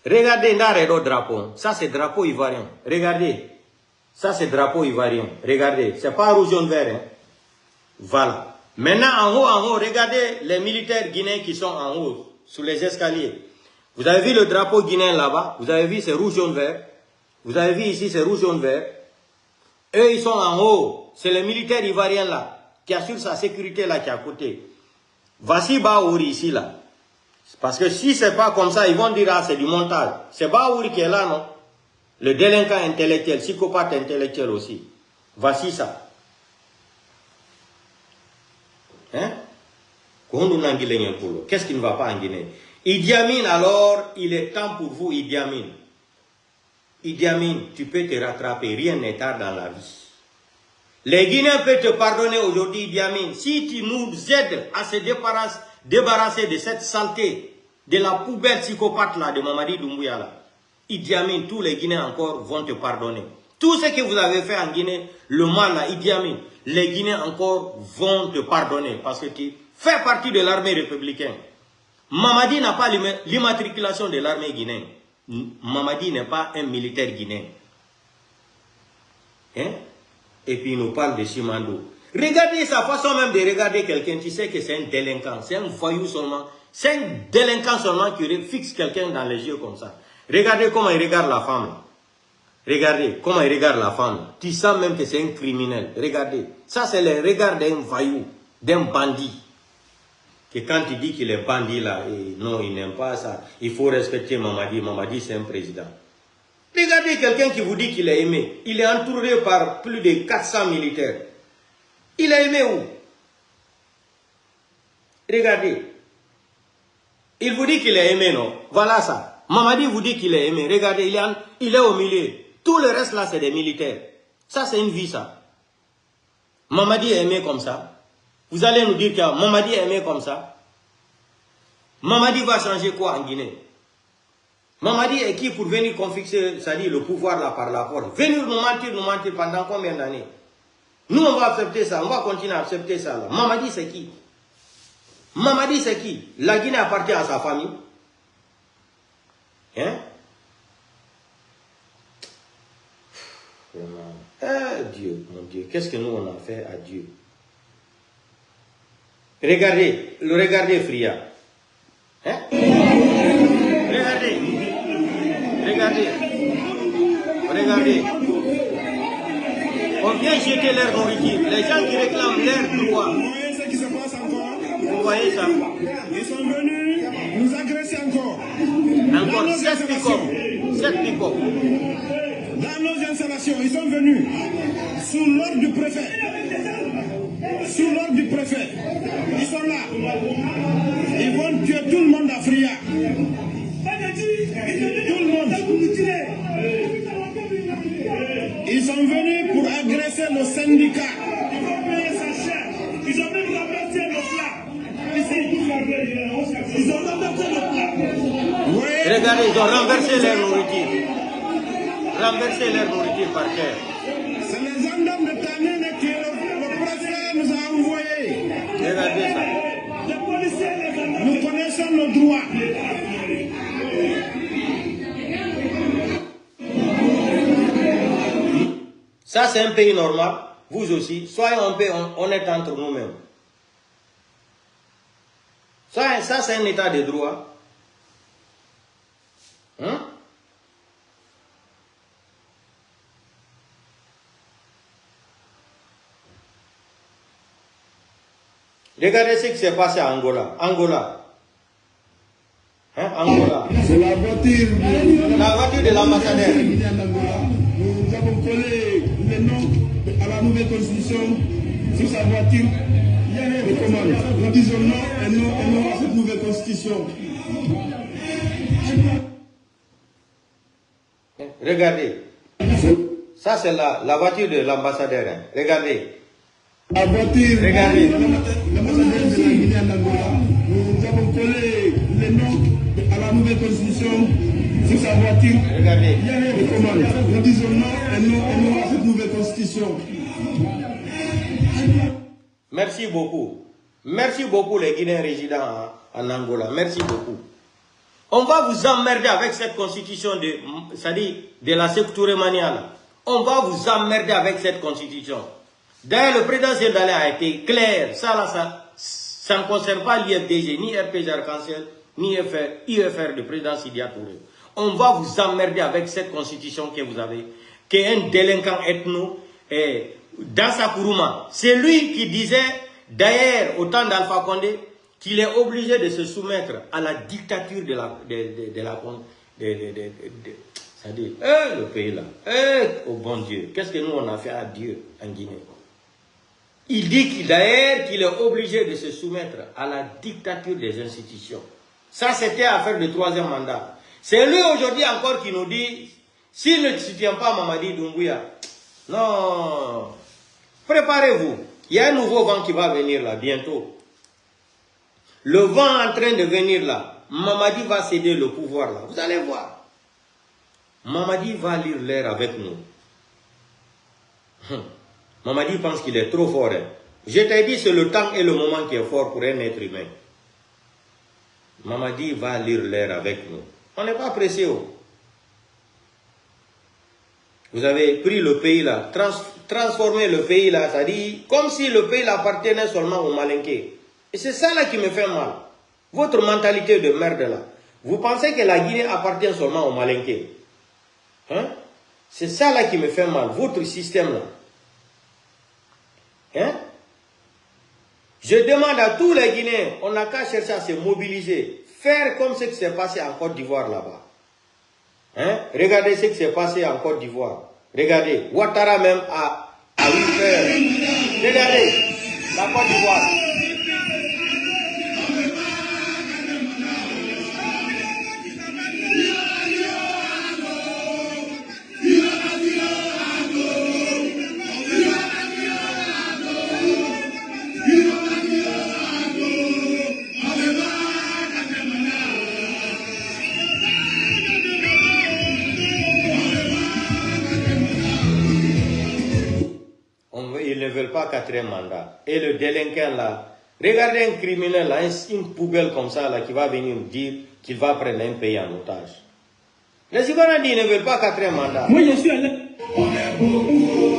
[SPEAKER 1] Regardez, dans le drapeau. Ça, c'est drapeau ivoirien. Regardez. Ça, c'est drapeau ivoirien. Regardez. C'est pas rouge, jaune, vert. Hein. Voilà. Maintenant, en haut, regardez les militaires guinéens qui sont en haut, sous les escaliers. Vous avez vu le drapeau guinéen là-bas? Vous avez vu, c'est rouge, jaune, vert. Vous avez vu ici, c'est rouge, jaune, vert. Eux, ils sont en haut. C'est les militaires ivoiriens là, qui assurent sa sécurité là, qui est à côté. Voici Baouri ici là. Parce que si c'est pas comme ça, ils vont dire, ah, c'est du montage. C'est Baouri qui est là, non? Le délinquant intellectuel, psychopathe intellectuel aussi. Voici ça. Hein? Qu'est-ce qui ne va pas en Guinée? Idi Amin, alors, il est temps pour vous, Idi Amin. Idi Amin, tu peux te rattraper, rien n'est tard dans la vie. Les Guinéens peuvent te pardonner aujourd'hui, Idi Amin, si tu nous aides à se débarrasser de cette saleté, de la poubelle psychopathe là, de Mamadi Doumbouya là. Idi Amin, tous les Guinéens encore vont te pardonner. Tout ce que vous avez fait en Guinée, le mal là, Idi Amin, les Guinéens encore vont te pardonner parce que tu fais partie de l'armée républicaine. Mamadi n'a pas l'immatriculation de l'armée guinéenne. Mamadi n'est pas un militaire guinéen. Hein? Et puis il nous parle de Simando. Regardez sa façon même de regarder quelqu'un. Tu sais que c'est un délinquant. C'est un voyou seulement. C'est un délinquant seulement qui fixe quelqu'un dans les yeux comme ça. Regardez comment il regarde la femme. Là. Regardez comment il regarde la femme. Tu sens même que c'est un criminel. Regardez. Ça, c'est le regard d'un voyou, d'un bandit. Que quand il dit qu'il est bandit là, et non, il n'aime pas ça. Il faut respecter Mamadi. Mamadi, c'est un président. Regardez quelqu'un qui vous dit qu'il est aimé. Il est entouré par plus de 400 militaires. Il est aimé où? Regardez. Il vous dit qu'il est aimé, non? Voilà ça. Mamadi vous dit qu'il est aimé. Regardez, il est au milieu. Tout le reste là, c'est des militaires. Ça, c'est une vie, ça. Mamadi est aimé comme ça. Vous allez nous dire que Mamadi est aimé comme ça. Mamadi va changer quoi en Guinée? Mamadi est qui pour venir confixer, c'est-à-dire le pouvoir là par la porte? Venir nous mentir pendant combien d'années? Nous, on va accepter ça, on va continuer à accepter ça. Là. Mamadi, c'est qui? Mamadi, c'est qui? La Guinée appartient à sa famille. Hein? Dieu, mon Dieu, qu'est-ce que nous on a fait à Dieu? Regardez Fria. Hein? Regardez. Regardez. Regardez. On vient jeter leur nourriture. Les gens qui réclament leurs droits.
[SPEAKER 4] Vous voyez ce qui se passe encore?
[SPEAKER 1] Vous voyez ça?
[SPEAKER 4] Ils sont venus nous agresser encore.
[SPEAKER 1] Encore 7 pick-up. 7 pick-up.
[SPEAKER 4] Dans nos installations, ils sont venus sous l'ordre du préfet. Sous l'ordre du préfet. Ils sont là. Ils vont tuer tout le monde à Fria. Tout le monde. Ils sont venus pour agresser le syndicat. Ils ont même renversé le plat. Ici. Ils ont renversé le plat.
[SPEAKER 1] Regardez, ils ont renversé leur nourriture. Renversé leur nourriture par terre.
[SPEAKER 4] C'est les gendarmes de Tanene que le préfet nous a envoyés.
[SPEAKER 1] Regardez ça.
[SPEAKER 4] Nous connaissons nos droits.
[SPEAKER 1] Ça, c'est un pays normal. Vous aussi. Soyons un peu honnêtes entre nous-mêmes. Ça c'est un état de droit. Hein? Regardez ce qui s'est passé à Angola. Angola. Hein? Angola.
[SPEAKER 3] C'est la voiture
[SPEAKER 1] De l'ambassadeur.
[SPEAKER 3] Nous avons collé le nom à la nouvelle constitution sur sa voiture. Et comment nous disons non et non à cette nouvelle constitution.
[SPEAKER 1] Regardez. Ça, c'est la voiture de l'ambassadeur. Hein. Regardez.
[SPEAKER 3] La voiture,
[SPEAKER 1] Regardez.
[SPEAKER 3] l'ambassadeur de la Guinée en Angola, nous avons collé le nom à la nouvelle constitution sur sa voiture.
[SPEAKER 1] Regardez.
[SPEAKER 3] Et comment nous disons non et non à cette nouvelle constitution.
[SPEAKER 1] Merci beaucoup. Merci beaucoup les Guinéens résidents en Angola. Merci beaucoup. On va vous emmerder avec cette constitution de la Sékou Mania. On va vous emmerder avec cette constitution. D'ailleurs, le président Zendale a été clair. Ça ne concerne pas l'IFDG, ni RPG Arc-en-Ciel, ni IFR de président Sidia Touré. On va vous emmerder avec cette constitution que vous avez, qui est un délinquant ethno dans sa Kourouma. C'est lui qui disait, d'ailleurs, au temps d'Alpha Condé, qu'il est obligé de se soumettre à la dictature c'est-à-dire, le pays là, oh bon Dieu, qu'est-ce que nous on a fait à Dieu en Guinée? Il dit d'ailleurs qu'il est obligé de se soumettre à la dictature des institutions. Ça, c'était affaire de 3e mandat. C'est lui aujourd'hui encore qui nous dit, s'il ne soutient pas Mamadi Doumbouya, non, préparez-vous. Il y a un nouveau vent qui va venir là, bientôt. Le vent en train de venir là, Mamadi va céder le pouvoir là. Vous allez voir. Mamadi va lire l'air avec nous. Mamadi pense qu'il est trop fort. Hein. Je t'ai dit, c'est le temps et le moment qui est fort pour un être humain. Mamadi va lire l'air avec nous. On n'est pas pressé. Vous avez pris le pays là, transformé le pays là, c'est-à-dire comme si le pays appartenait seulement aux Malinqués. Et c'est ça là qui me fait mal. Votre mentalité de merde là. Vous pensez que la Guinée appartient seulement aux Malinqués. Hein? C'est ça là qui me fait mal. Votre système là. Hein? Je demande à tous les Guinéens, on n'a qu'à chercher à se mobiliser, faire comme ce qui s'est passé en Côte d'Ivoire là-bas. Hein? Regardez ce qui s'est passé en Côte d'Ivoire. Regardez, Ouattara même a eu peur. Regardez, la Côte d'Ivoire. Ils ne veulent pas 4e mandat. Et le délinquant là, regardez un criminel là, une poubelle comme ça là, qui va venir dire qu'il va prendre un pays en otage. Les Ivoiriens disent qu'ils ne veulent pas 4e mandat.
[SPEAKER 4] Moi je suis allé.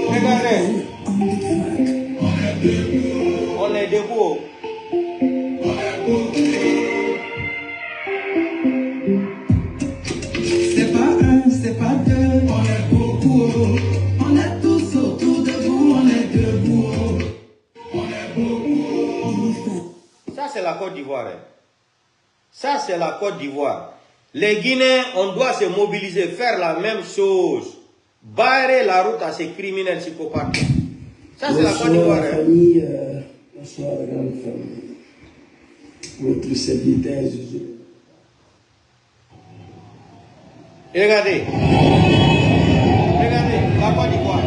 [SPEAKER 1] Regardez. On est debout. c'est la Côte d'Ivoire. Hein. Ça, c'est la Côte d'Ivoire. Les Guinéens, on doit se mobiliser, faire la même chose. Barrer la route à ces criminels psychopathes. Ça, c'est la Côte d'Ivoire. Hein.
[SPEAKER 2] Famille, bonsoir, la grande famille. Votre serviteur, Jésus.
[SPEAKER 1] Regardez. Regardez, la Côte d'Ivoire.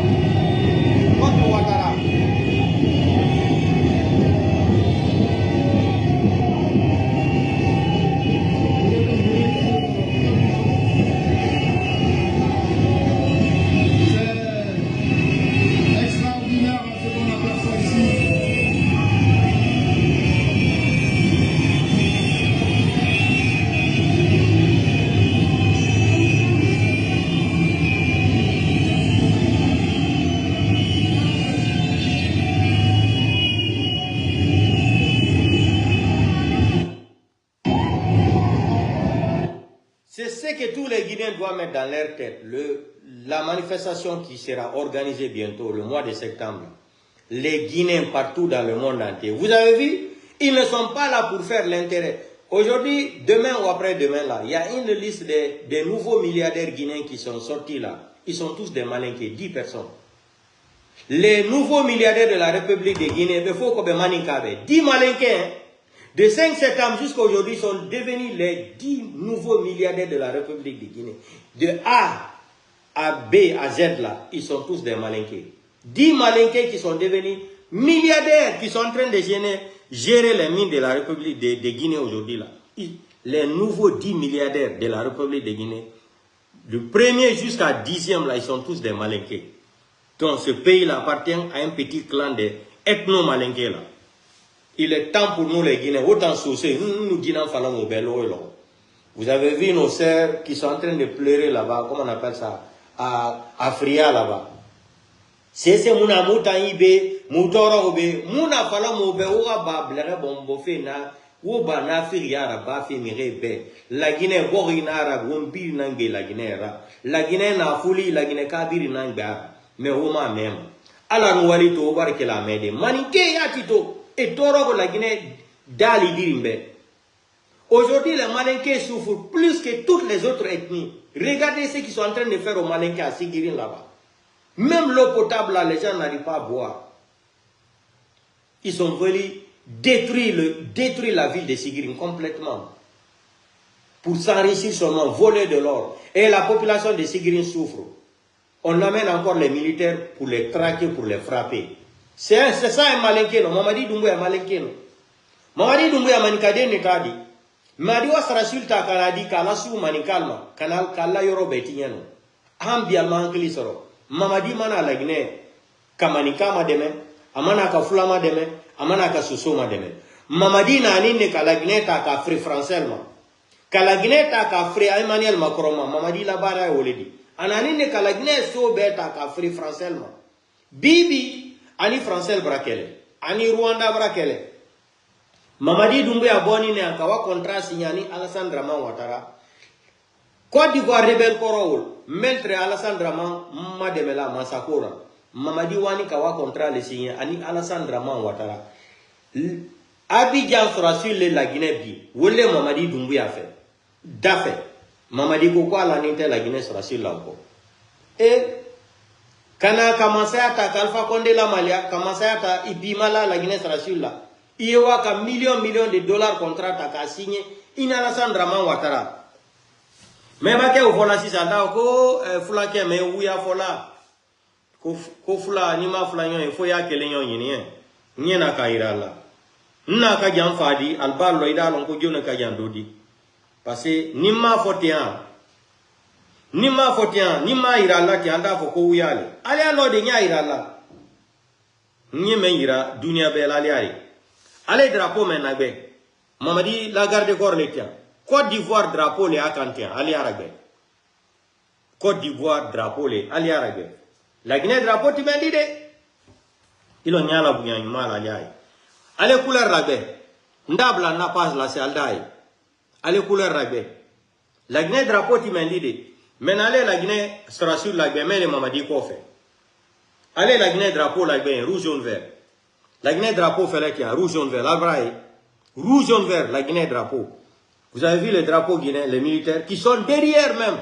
[SPEAKER 1] Contre Ouattara. C'est ce que tous les Guinéens doivent mettre dans leur tête. La manifestation qui sera organisée bientôt, le mois de septembre. Les Guinéens partout dans le monde entier. Vous avez vu, ils ne sont pas là pour faire l'intérêt. Aujourd'hui, demain ou après-demain, là, il y a une liste des nouveaux milliardaires guinéens qui sont sortis là. Ils sont tous des malinqués, 10 personnes. Les nouveaux milliardaires de la République de Guinée, il faut qu'on ait malinqué. 10 malinqués, hein. De 5 septembre jusqu'à aujourd'hui, sont devenus les 10 nouveaux milliardaires de la République de Guinée. De A à B à Z, là, ils sont tous des malinqués. 10 malinqués qui sont devenus milliardaires, qui sont en train de gérer les mines de la République de Guinée aujourd'hui, là. Les nouveaux 10 milliardaires de la République de Guinée, du premier jusqu'à 10e, là, ils sont tous des malinqués. Donc, ce pays-là appartient à un petit clan de ethno-malinqués, là. Il est temps pour nous les Guinéens, autant saucer, nous Guinéens faisons au bello. Vous avez vu nos sœurs qui sont en train de pleurer là-bas, comment on appelle ça, à Fria là-bas. C'est mouna mouta ibe, moutoro obe, mouna fala moube, ouga ba blere bombo fe na, ouba na Fria ba fe mirebe. La Guinée borina arabe, wombi nange la Guinée ra. La Guinée na fouli, la Guinée kabiri nange ara. Mais ouma même. Ala nouali to obar ke la mede. Manike yatito. Et Toro la Guinée d'Ali Dirimbe. Aujourd'hui, les Malinqués souffrent plus que toutes les autres ethnies. Regardez ce qu'ils sont en train de faire aux Malinqués à Sigirin là-bas. Même l'eau potable, là, les gens n'arrivent pas à boire. Ils sont venus détruire la ville de Sigirin complètement. Pour s'enrichir seulement, voler de l'or. Et la population de Sigirin souffre. On amène encore les militaires pour les traquer, pour les frapper. C'est ça un malinqué, non? Mamadi Doumbouya malinqué, non? Mamadi Doumbouya manikade netadi. Madi wa sarasulta kanadi kala su manikalma. Kanal kala yoro betinyano. Ambia mankili soro. Mamadi mana lagne. Kamanika mademe. Amana ka fulama deme. Amana ka susoma deme. Mamadi na anine kalagne ta ka free français ma. Kalagne ta ka free Emmanuel Macron ma. Mamadi la bara e woledi. Ananine kalagne so beta ka free français ma. Bibi ani français brakele, ani Rwanda brakele. Mamadi Doumbouya boni ne akawa contrat signé ani Alassane Dramane Ouattara. Côte d'Ivoire rebelle korowul, maître Alassane Dramane mademela masakora. Mamadi wani kawa contrat le signé ani Alassane Dramane Ouattara. Abidjan sera sur la Guinée bi. Wole Mamadi Doumbouya fait. Dafe. Mamadi koko ala ninte la Guinée sera sur là encore. Et kana commencé à ta Alpha Condé la Malia, commencé à ta Ibimala la Guinée sera sur là. Il y a un million de dollars contrat à signé. Il y a Alassane Dramane Ouattara. Mais baké au fola si ça ko fula ke me ouya fola. Ko fula ni ma fula nyon fo ya kele nyon yin ni na kaira la. Na ka jam fadi albal lo ida lon ko jona ka jam dodi. Parce que ni ma fotian ni ma ira la ki anda fo ko uyale ale alo de nya ira la ni me ira dunia be la ali ale drapeau men nagbe Mamadi la garde corps le tient Côte d'Ivoire drapeau le akantien ali aragbe Côte d'Ivoire drapeau le ali aragbe la Guinée drapeau ti mendi de ilo nyala bunya mala ali ale couleur ragbe ndabla na pas la c'est aldai ale couleur ragbe la Guinée drapeau ti mendi de mais allez la Guinée sera sur la Guinée, mais les Mamadi quoi fait. Allez la Guinée drapeau la Guinée rouge jaune vert. La Guinée drapeau fait là qui a rouge jaune vert. La vraie rouge, jaune, vert, la Guinée drapeau. Vous avez vu les drapeaux guinéens, les militaires, qui sont derrière même.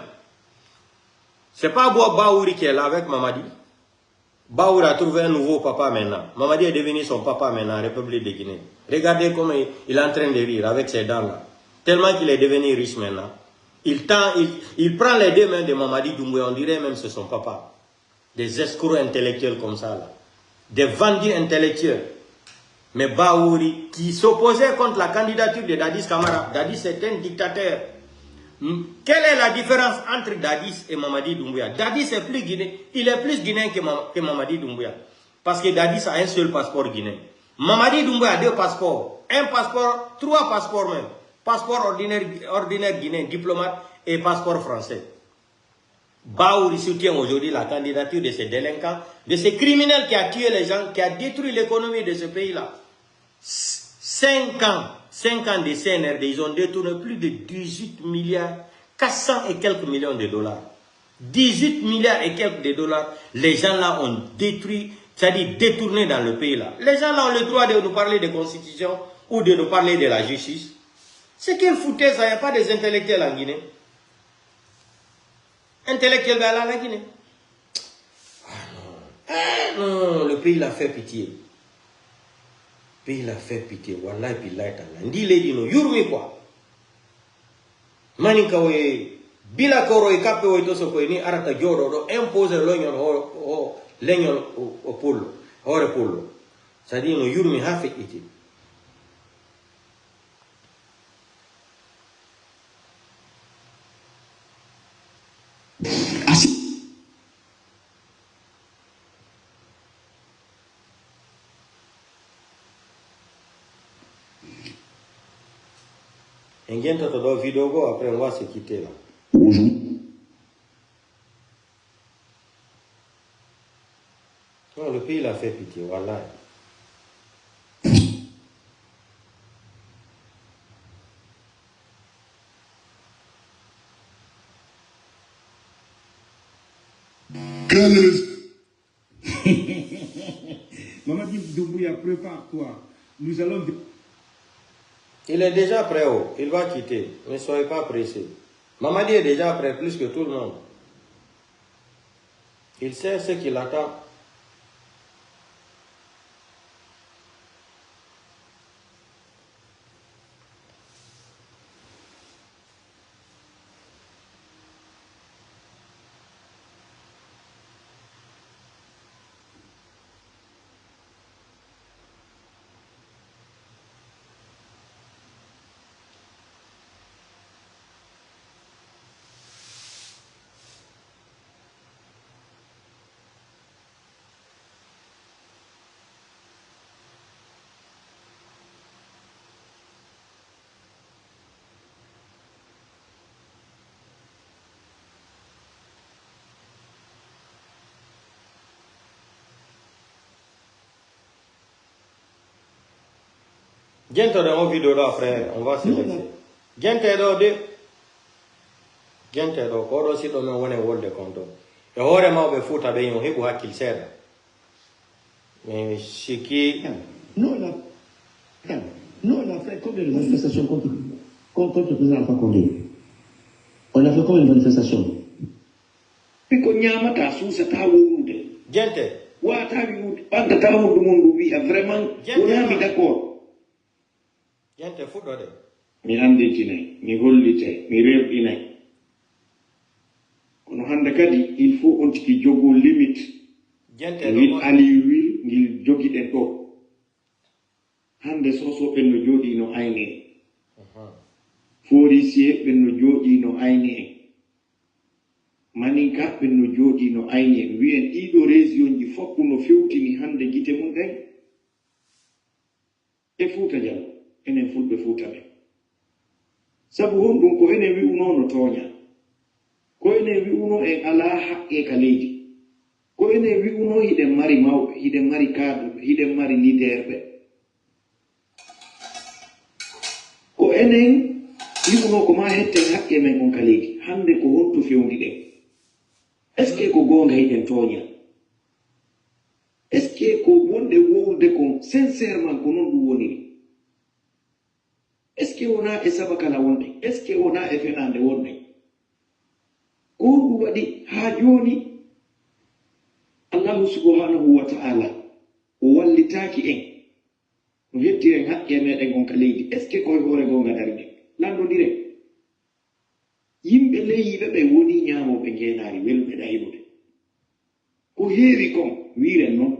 [SPEAKER 1] C'est pas Baouri qui est là avec Mamadi. Baouri a trouvé un nouveau papa maintenant. Mamadi est devenu son papa maintenant en République de Guinée. Regardez comment il est en train de rire avec ses dents là. Tellement qu'il est devenu riche maintenant. Il prend les deux mains de Mamadi Doumbouya, on dirait même que c'est son papa. Des escrocs intellectuels comme ça là. Des vendus intellectuels. Mais Baouri, qui s'opposait contre la candidature de Dadis Camara. Dadis est un dictateur. Quelle est la différence entre Dadis et Mamadi Doumbouya? Dadis est plus guinéen, il est plus guinéen que Mamadi Doumbouya. Parce que Dadis a un seul passeport guinéen. Mamadi Doumbouya a deux passeports. Un passeport, trois passeports même. Passeport ordinaire guinéen, diplomate et passeport français. Baouri soutient aujourd'hui la candidature de ces délinquants, de ces criminels qui a tué les gens, qui a détruit l'économie de ce pays-là. 5 ans de CNRD, ils ont détourné plus de 18 milliards, 400 et quelques millions de dollars. 18 milliards et quelques de dollars, les gens là ont détruit, c'est-à-dire détourné dans le pays là. Les gens là ont le droit de nous parler de constitution ou de nous parler de la justice. C'est qu'ils foutaient ça, il n'y a pas des intellectuels en Guinée. Intellectuels dans la Guinée. Ah non, le pays l'a fait pitié. Le pays l'a fait pitié. Wallahi billahi ta'ala. Ndi lady no yurmi quoi. Maninka we bila koro e kape we toso ko ni arata jodo do imposer l'ognon o l'ognon o pollo. Ore pollo. C'est-à-dire no yurmi ha fe iti. Et bien, tu dois vidéo, après on va se quitter là. Non, le pays l'a fait pitié, voilà.
[SPEAKER 4] Mamadi Doumbouya, prépare-toi. Nous allons...
[SPEAKER 1] Il est déjà prêt, oh. Il va quitter. Ne soyez pas pressés. Mamadi est déjà prêt plus que tout le monde. Il sait ce qu'il attend. Gente dans une vidéo là après, on va se laisser. Gente do ko si do men woni wolde konto. E hore mawbe futa be yo hebu hakkil seeda. Mais siki
[SPEAKER 5] nous on a fait combien de manifestations contre le président Alpha Condé? On a fait combien de manifestations?
[SPEAKER 4] Puis qu'on y a mata sous cette awude.
[SPEAKER 1] gente
[SPEAKER 4] Wa ta bi pas de ta mu monde wi vraiment on a mis d'accord.
[SPEAKER 1] gente fuɗɗode
[SPEAKER 4] Mi anditine, mi hollite, mi rewɗinay. Kono hande kadi il faut on tigi jogo limite.
[SPEAKER 1] gente
[SPEAKER 4] Ngil ali wil ngil jogiɗen ɗo. Hande sosoɓe no jooɗi no ayne en. Foricier ɓe no jooɗi no ayne en. Maninka ɓe no jooɗi no ayne en. Wiyen ɗiɗo région ji foppu no fewtini hande gite mum ɗen. E Fuuta Jallo, enen fulɓe Fuuta ɓen. Sabu honɗum ko enen wi'uno no tooña. Ko enen wi'uno en alaa haqqe ka leydi. Ko enen wi'uno hiɗen mari mawɓe, hiɗen mari kaaduɓe, hiɗen mari leader ɓe. Ko enen wi'uno ko ma hetten haqqe men on ka leydi. Hande ko honto fewndi ɗen. Est ce que ko goonga hiɗen tooña? Est ce que ko wonde wowde kon sincèrement ko non ɗum woniri?
[SPEAKER 5] que on a e sabakala wonde est ce que on a e fenande wonde ko ɗum waɗi ha joni Allah subhanahu wa ta'ala o wallitaki en no hettiren haqqe meɗen gonka leydi est ce que koye hoore gonga darde landodiren yimɓe leyyiɓe ɓe woni ñamoɓe ngenari welɓe ɗaynude ko heewi kon wiren noon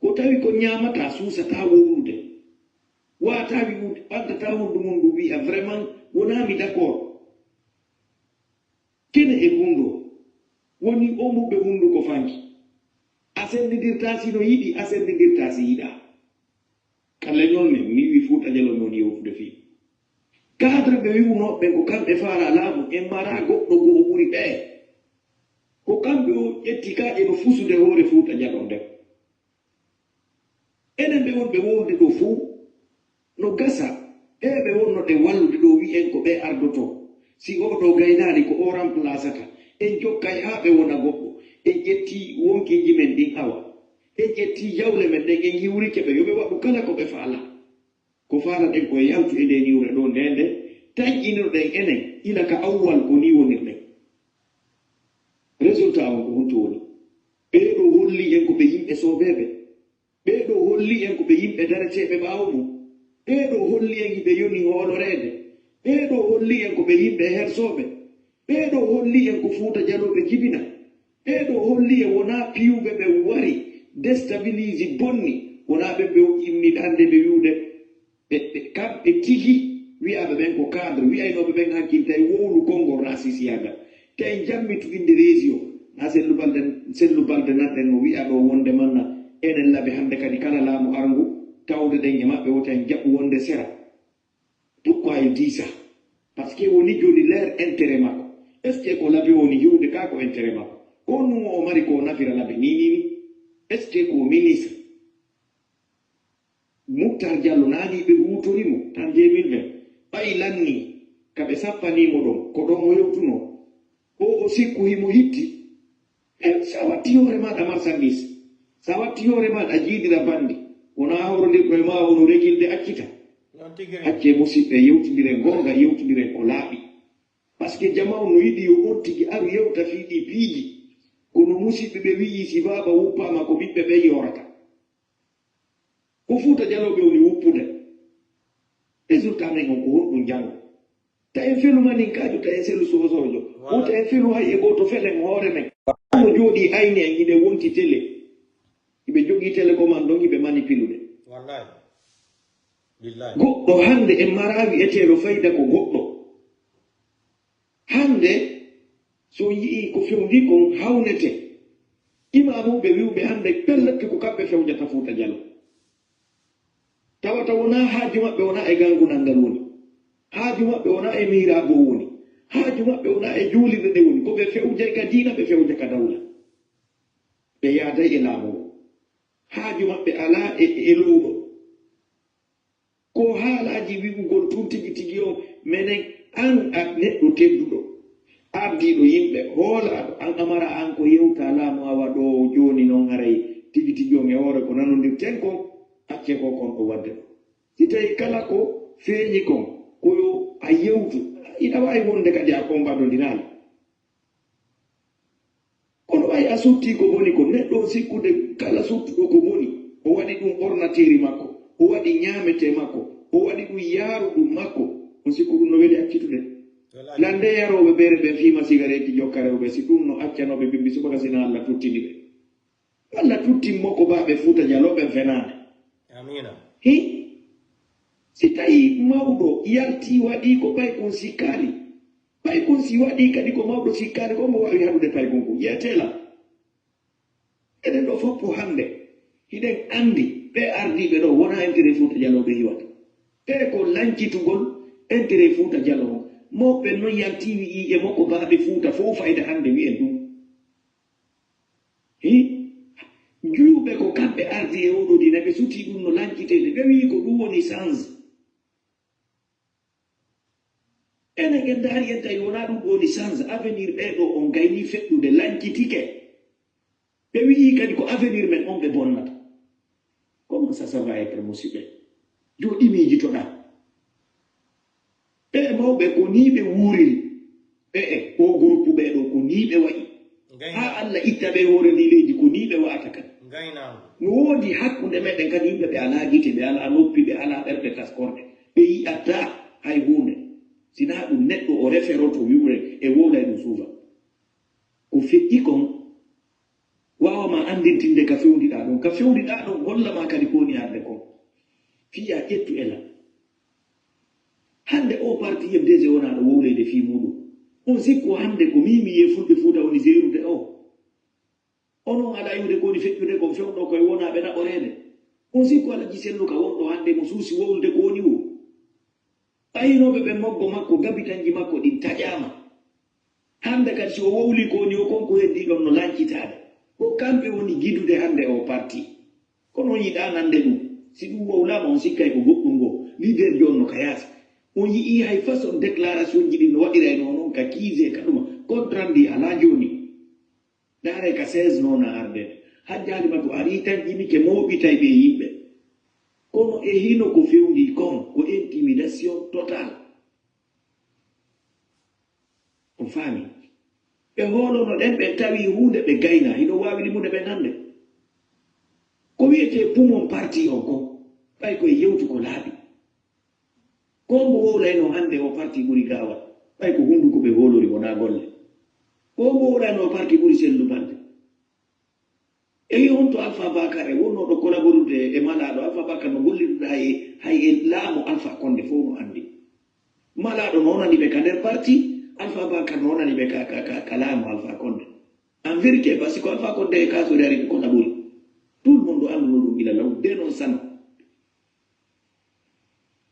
[SPEAKER 5] ko tawi ko ñamata suusata wowrude wata wi'ude ɓaddata hundu mum ndu wi'a vraiment wonami d' accord kene e hundu woni omuɓe hundu ko fanki a sendidirta sino yiɗi a sendidirta si yiɗa kalle noon men mi wi Fuuta Jallo noon yewtude fi cadre ɓe wiwnoɓe ko kamɓe faala laamu en mara goɗɗo goo ɓuri ɓe ko kamɓe o ƴetti ka eno fusude hoore Fuuta Jallo nden enen ɓe wonɓe wonde ɗo fuu no gasa eɓe wonno ɗe wallude ɗo wi'en ko ɓe ardoto si oɗo gaynari ko o remplaçata en jokkay ha ɓe wona goɗɗo en ƴetti wonkiji men ɗin awa en ƴetti jawle men ɗen en hiwrike ɓe yoɓe waɗu kala ko ɓe faala ko faala ɗen koye yaltu e nden yiwre ɗo ndende taƴƴinirɗen enen ila ka awwal ko ni wonirɗen résultat on ko honto woni ɓeɗo holli en ko ɓe yimɓe sobeɓe ɓeɗo holli en ko ɓe yimɓe dareteɓe ɓaawo mum ɓeɗo holli en hiɓe yoni hoolorede ɓeɗo holli en ko ɓe yimɓe hersoɓe ɓeɗo holli en ko Fuuta Jalloɓe jibina ɓeɗo holli en wona piyuɓe ɓe wari déstabilise bonni wona ɓe ɓe immiɗande ɓe wiwde kamɓe tigi wiyaɓe ɓen ko cadre wiyaynoɓe ɓen hakkilta e wowlu konngol rasisiyaga te en jammito inde rési o na sellu balde nanɗen no wiya ɗo wonde manna enen laaɓe hannde kadi kala laamu arngu tawde ɗen e maɓɓe woten jaɓu wonde sera pourquoi il dit ça par ce que woni joni l'air intérêt makko est ce que ko laabe woni hiwde ka ko intérêt makko ko numo o mari ko nafira laabe ni est ce que ko ministre Moutar Diallo naani ɓe huutorimo tan 2020 ɓay lanni kaɓe sappanimo ɗon ko ɗon o yewtuno o sikku himo hitti sa watti hoore maɗa marchandise sa watti hoore maɗa jiidira bandi wona hawrodirɗo e ma wono regilde accita acce musidɓe yewtidiren gonga yewtidiren ko laaɓi par ce que jamaw no yiɗi yo on tigi aru yewta fiiɗi piiji kono musidɓe ɓe wi'i si baba wuppama ko ɓiɓɓe ɓe yorata ko Fuuta Jalloɓe woni wuppude résultat men on ko honɗum jango ta en felu manin kaaju ta en sellu sosojo wota en felu hay e goto felen hoore men mo jooɗi ayni en hiɓe wonti télé hiɓe jogui télécommande ɗon hiɓe manipilude goɗɗo hande en marawi eteɗo fayda ko goɗɗo hande so yii ko fewndi kon hawnete imamuɓe wiwɓe hande pellake ko kamɓe fewjata Fuuta Jallo tawata wona haaju maɓɓe wona e gangunal ngal woni haaju maɓɓe wona e mirago woni haaju maɓɓe wona e juulirde nde woni koɓe fewjay ka diina ɓe fewja ka dawla ɓe yaaday e laamu o haaju maɓɓe ala e lowɗo ko haalaji wi'ugol tun tigi tigi o menen an a neɗɗo tedduɗo ardiɗo yimɓe hoolaɗo an amara an ko yewta laamu awa ɗo joni noon haray tigi tigi on e hoore ko nanodirten kon acce ko kon ɗo wadde ɗo si tawi kala ko feeñi kon koyo a yewtu ina wawi wonde kadi a kombaɗodiraali kono wawi a sutti ko boni ko neɗɗo sikkude kala suttuɗo ko boni o waɗi ɗum ornateri makko o waɗi ñamete makko o waɗi ɗum yaaru ɗum makko on sikku ɗum no weeli accitude lande yaroɓe ɓeere ɓen fima cigarette jokkarewɓe si ɗum no accanoɓe bimbi subaka sina Allah tuttini ɓe Allah tuttinmo ko baɓe Fuuta Jalloɓe fenade
[SPEAKER 1] amina
[SPEAKER 5] hi si tawi mawɗo yalti waɗi ko ɓay kon sikkali ɓay kon si waɗi kadi ko mawɗo sikkali ko mo wawi haɗude pay kon ko yiyetela eɗen ɗo foppo hande hiɗen andi ɓe ardiɓe ɗo wona intérêt Fuuta Jalloɓe yiwata ɓe ko lancitugol intérêt Fuuta Jallo o moɓɓe noon yalti wi'i e makko baɓe Fuuta fof fayda hande wi'en ɗum hi juuɓe ko kamɓe ardi e oɗo dina ɓe suti ɗum no lancitede ɓe wi ko ɗum woni change enen en daari en tawi wona ɗum woni change avenir ɓeɗo on gayni feɗɗude lancitike ɓe wi kadi ko avenir men on ɓe bonnata comment ça va être musidɓe jo ɗimiji toɗa mawɓe ko ni ɓe wuuriri o groupe ɓeɗo ko ni ɓe waɗi ha Allah itta ɓe hoore ndi leydi ko ni ɓe wa'ata kadi no woodi hakkunde meɗen kadi yimɓe ɓe ala gite ɓe ala noppi ɓe ala ɓerɗe taskorɗe ɓe yi'atta hay hunde sina ɗum neɗɗo o referoto wiwre e wowla e ɗum suufa ko feƴƴi kon wawama andintinde ka fewdiɗa ɗon ka fewdiɗa ɗon gollama kadi koni hande kon fiya ƴettu ela hande o parti yebdege wona ɗo wowlede fi muɗum on sikko hande ko mimi ye fulɓe fuuta woni zerude o onon aɗa yiwde koni feƴƴude kon fewɗo koye wonaɓe naɓorede on sikko alaji selluka wonɗo hande mo suusi wowlude ko woni wo ɓayinoɓe ɓe moggo makko gabitanji makko ɗin taƴama hande kadi si o wowli koni o konko heddi ɗon no lancitade ko kamɓe woni gidude hande o parti kono on yiɗa nande ɗum si ɗum wowlama on sikkay ko goɗɗum ngo leader jonno ka yaasa on yii hay façon déclaration ji ɗin no waɗira no noon ka kiise ka ɗuma contrandi ala joni dare ka 16 noon a arde hajjali ma to ari tan jimike moɓitay ɓe yimɓe kono e hino ko fewndi kon ko intimidation total on faami ɓe holono ɗen ɓe tawi hunde ɓe gayna hino wawi limude ɓe nande ko wiyete poumon parti o ko ɓay koye yewtu ko laaɓi kombo wowlayno hande o parti ɓuri gawal ɓay ko hunduko ɓe holori wona golle kombo wowlayno o parti ɓuri sellubande eyi on to Alpha Bakar e wonnoɗo collaborude e malaɗo Alpha Bakar no golliɗuɗa hay e laamu Alpha Condé fof no andi malaɗo nonani ɓe ka nder parti Alpha Bakar nonani ɓe ka laamu Alpha Condé en vérité par ce que Alpha Condé e kasori ari ɓe collabori tout le monde anduno ɗum ila law de non sano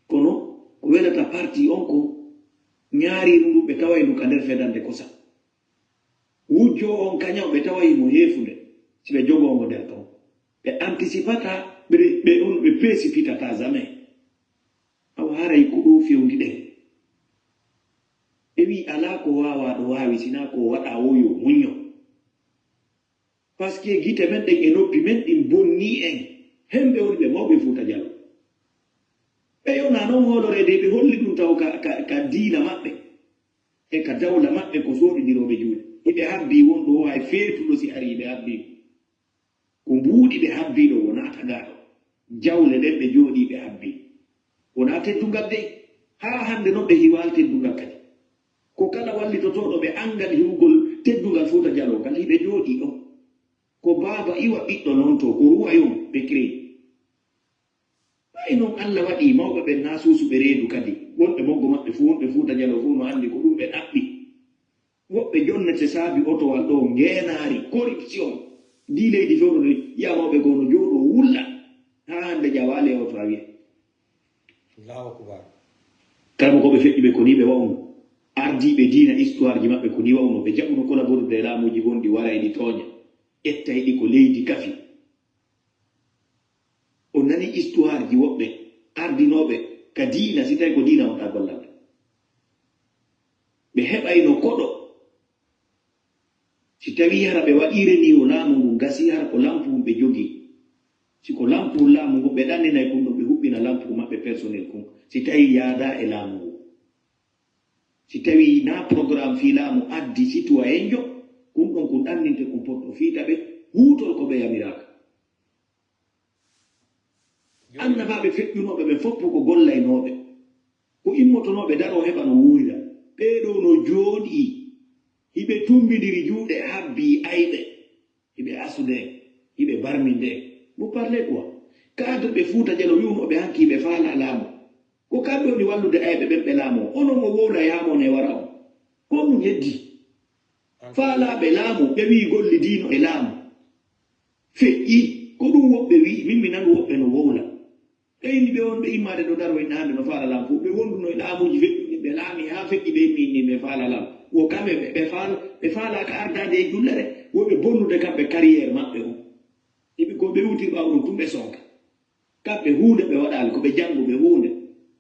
[SPEAKER 5] kono ko welata parti on ko ñaari ɗum ɓe tawayno ka nder fedande kosa wujjo on kañam ɓe tawayimo heefude si ɓe jogongo nder ton ɓe anticipata ɓe on ɓe précipitata jamais awa haray ko ɗo fewndi ɗen ɓe wi ala ko wawa ɗo wawi sina ko waɗa woyo muño par ce que gite men ɗen e noppi men ɗin bonni en hemɓe woni ɓe mawɓe Fuuta Jallo ɓe yona noon holorede ɓe holli ɗum taw ka diina maɓɓe e ka dawla maɓɓe ko soɗidiroɓe juuɗe hiɓe habbi wonɗo o hay feetuɗo si ari ɓe habbi ko mbuuɗi ɓe habbiɗo wona tagaɗo jawle ɗen ɓe jooɗi ɓe habbi wona teddungal de ha hande noon ɓe hiwal teddungal kadi ko kala wallitotoɗo ɓe angal hiwgol teddungal Fuuta Jallo kala hiɓe jooɗi ɗon ko baaba iwa ɓiɗɗo noon to ko ruwayon ɓe crée ɓay noon Allah waɗi mawɓe ɓen na suusuɓe reedu kadi wonɓe moggo maɓɓe fu wonɓe Fuuta Jallo fu no anndi ko ɗum ɓe ɗaɓɓi woɓɓe jonnete saabi otowal ɗo ngeenaari corruption ndi leydi fewno no yiyamawɓe ko no jooɗo wulla ha hannde jawaale o to a wiya kala ko ɓe feƴƴiɓe ko ni ɓe wawno ardiɓe diina histoire ji maɓɓe ko ni wawno ɓe jaɓuno collaborude laamuji gonɗi wara e ɗi tooña ƴetta e ɗi ko leydi kafi o nani histoire ji woɓɓe ardinoɓe ka diina si tawi ko diina wonɗa gollande ɓe heɓayno koɗo si tawi hara ɓe waɗire ni o laamu ngu gasi hara ko lampu ɓe jogii si ko lampu laamu ngu ɓe ɗanninay kum ɗo ɓe huɓɓina lampu maɓɓe personnel kum si tawi yaada e laamu ngu si tawi na programme fi laamu addi citoyen jo kum ɗon ko ɗanninte kum potto fiita ɓe huutol ko ɓe yamiraka annabaɓe feƴƴunoɓe ɓe foppo ko gollaynoɓe ko immotonoɓe daro heɓa no wuurira ɓeɗo no jooɗi hiɓe tumbidiri juuɗe habbi ayɓe hiɓe asude hiɓe barminde vous parlez quoi cadre ɓe Fuuta Jallo wiwnoɓe hankiɓe faala laamu ko kamɓe woni wallude ayɓe ɓen ɓe laamu onon o wowla yamon e wara on ko ɗum heddi faalaɓe laamu ɓe wi golli diino e laamu feƴƴi ko ɗum woɓɓe wi min mi nan woɓɓe no wowla ɓeyni ɓe wonɓe immade ɗo daro en hande no faala laamu fof ɓe wonduno e laamuji feƴƴuɗi ɓe laami ha feƴƴi ɓe minni ɓe faala laamu wo kamɓe ɓe faala ka ardade e jullere woɓe bonnude kamɓe carriére maɓɓe o iɓe ko ɓe wutirɓa ɗum tum ɓe sonka kamɓe hunde ɓe waɗali ko ɓe janngo ɓe hunde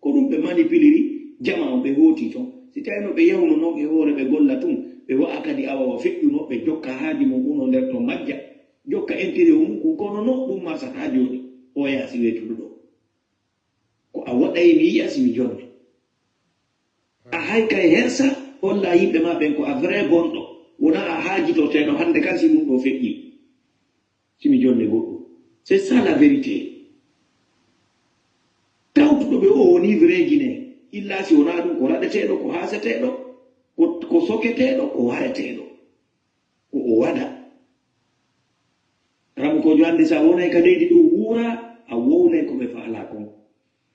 [SPEAKER 5] ko ɗum ɓe manipuliri jama o ɓe hooti toon si tawino ɓe yawno noon e hoore ɓe golla tum ɓe wa'a kadi awawa feƴƴunoɓe jokka haaji mum uno nder to majja jokka intérêt mum ko kono noon ɗum marsata ha joni o yaasi wetuɗo ɗo ko a waɗay mi yiya simi jonde a hayka e hersa holla yimɓe ma ɓen ko a vrai gonɗo wona a haajitoteɗo hande kan si ɗum ɗo feƴƴi simi jonde goɗɗo c'est ça la vérité tawtuɗo ɓe o woni vrai guiné illa si wona ɗum ko raɗeteɗo ko haaseteɗo ko soketeɗo ko wareteɗo ko o waɗa ramu kojo hande sa wonay ka leydi ɗo wuura a wownay koɓe faala kon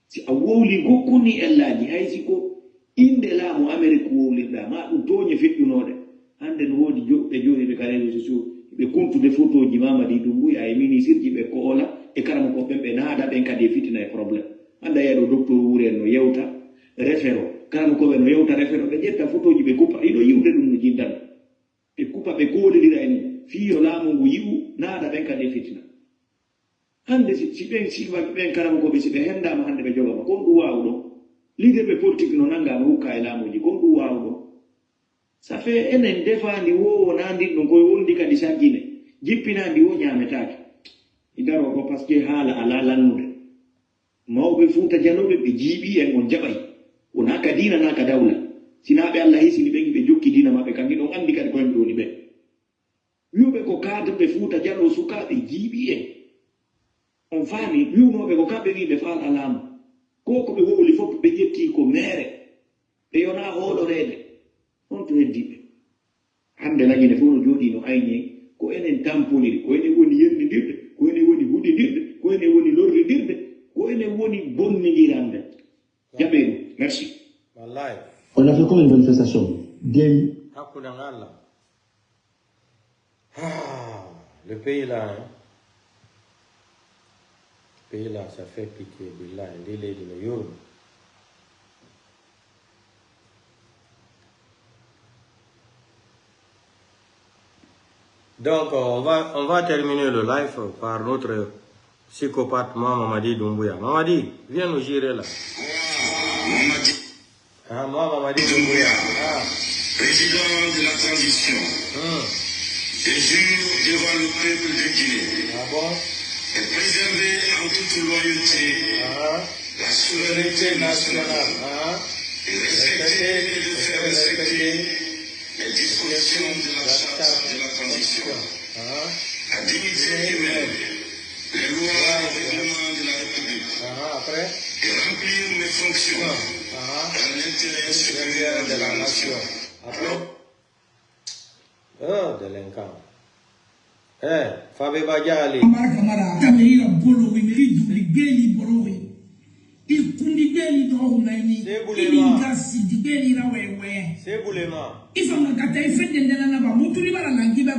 [SPEAKER 5] si a wowli gokkuni ellaji haysi ko inde laamu amérique wowlirɗa ma ɗum toñe feƴƴunoɗe hande no woodi ɓe joni ɓe ka réseau sociaux ɓe kuntude photo ji mamadi ɗum mbuya e ministre ji ɓe koola e karama ko ɓen ɓe naada ɓen kadi e fitina e probléme hande yeɗo docteur wuren no yewta référo karama koɓe no yewta référo ɓe ƴetta photo ji ɓe kuppa ɗiɗo yiwde ɗum no jindan ɓe kuppa ɓe koolidira en fiyo laamu ngu yiwu naada ɓen kadi e fitina hande si ɓen silmaɓe ɓen karama koɓe si ɓe hendama hande ɓe jogama kon ɗum wawɗo leaderɓe politique no nanngama hukka e laamuji kon ɗum wawɗo ça fait enen defandi wo wona ndin ɗum koye wondi kadi saggine jippinandi wo ñametake i daro ko par ce que haala ala lannude mawɓe fuuta janoɓe ɓe jiiɓi en on jaɓay wona ka dina na ka dawla sinaɓe allah hisini ɓen ɓe jokki dina maɓɓe kamɓe ɗon andi kadi koyen ɗoni ɓe wiyoɓe ko kadreɓe fuuta jano sukaɓe jiiɓi en on faami wiwnoɓe ko kamɓe wi ɓe faala laamu ko ko ɓe wowli fof ɓe ƴetti ko meere ɓe yona hoɗorede on to heddiɓe hande lagine fof no jooɗi no ayne ko enen tamponiri ko enen woni yennidirde ko enen woni huɗidirde ko enen woni lorridirde ko enen woni bonnidirande jaɓe ɗum merci
[SPEAKER 1] wallahi
[SPEAKER 6] on a fait combien de manifestations
[SPEAKER 1] hakkude Allah le pays là hein? Le pays là ça fait pitié billahi ndi leydi no yurmi donc on va terminer le live par notre psychopathe Mamadi Doumbouya. Mamadi, viens nous gérer là. Ah, Mamadi Doumbouya. Ah.
[SPEAKER 7] Président de la transition, je jure devant le peuple de Guinée
[SPEAKER 1] Ah bon?
[SPEAKER 7] de préserver en toute loyauté la souveraineté nationale et respecter et de faire respecter les dispositions de la charte de la transition, la dignité humaine, les lois et règlements de la République, et remplir mes fonctions dans l'intérêt supérieur de la nation.
[SPEAKER 1] Oh, délinquant. Fabé Badiali.
[SPEAKER 3] Kamara, Kamera Bolo, Mimiri, Beli Borowe. Il kundi beli do nani. Il ngasi di beli na wewe.
[SPEAKER 1] C'est boulema.
[SPEAKER 3] If I'm not defending the Nava, Mutuli Barangiba.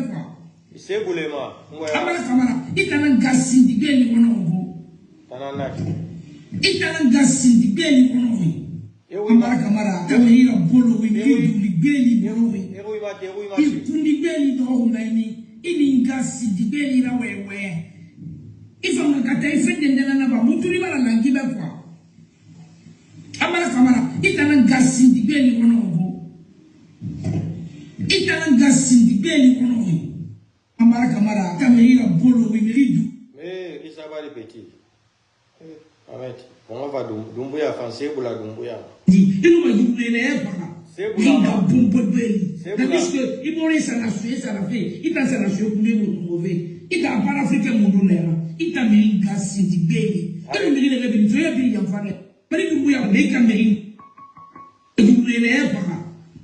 [SPEAKER 1] C'est boulema.
[SPEAKER 3] Kamara Kamara, itana ngasi di beli wonogo.
[SPEAKER 1] Tananaki.
[SPEAKER 3] Itana ngasi di beli wonogo. Kamara, Kamera Bolo, Mimiri, Beli Borowe. Il kundi beli do nani. Il ngasi di beli na wewe. If I'm not defending the Nava, Mutuli Barangiba. Kamara, itana ngasi di beli wonogo. Itana ngasi di beli wonogo. Kamara, Kamera Bolo, Mimiri.
[SPEAKER 1] Mais il s'en va les petits. Ahmed, on va Doumbouya, c'est Boula Doumbouya.
[SPEAKER 3] Il va y c'est Boula. Parce que il pourrait s'en assurer, ça l'a fait. Il t'a s'en assuré pour nous trouver. Il t'a pas africain mon honneur. Il t'a mis un gaz di beli. Il t'a mis le rêve, il t'a mis un fan. Mais il vous y a des caméras. Il vous y a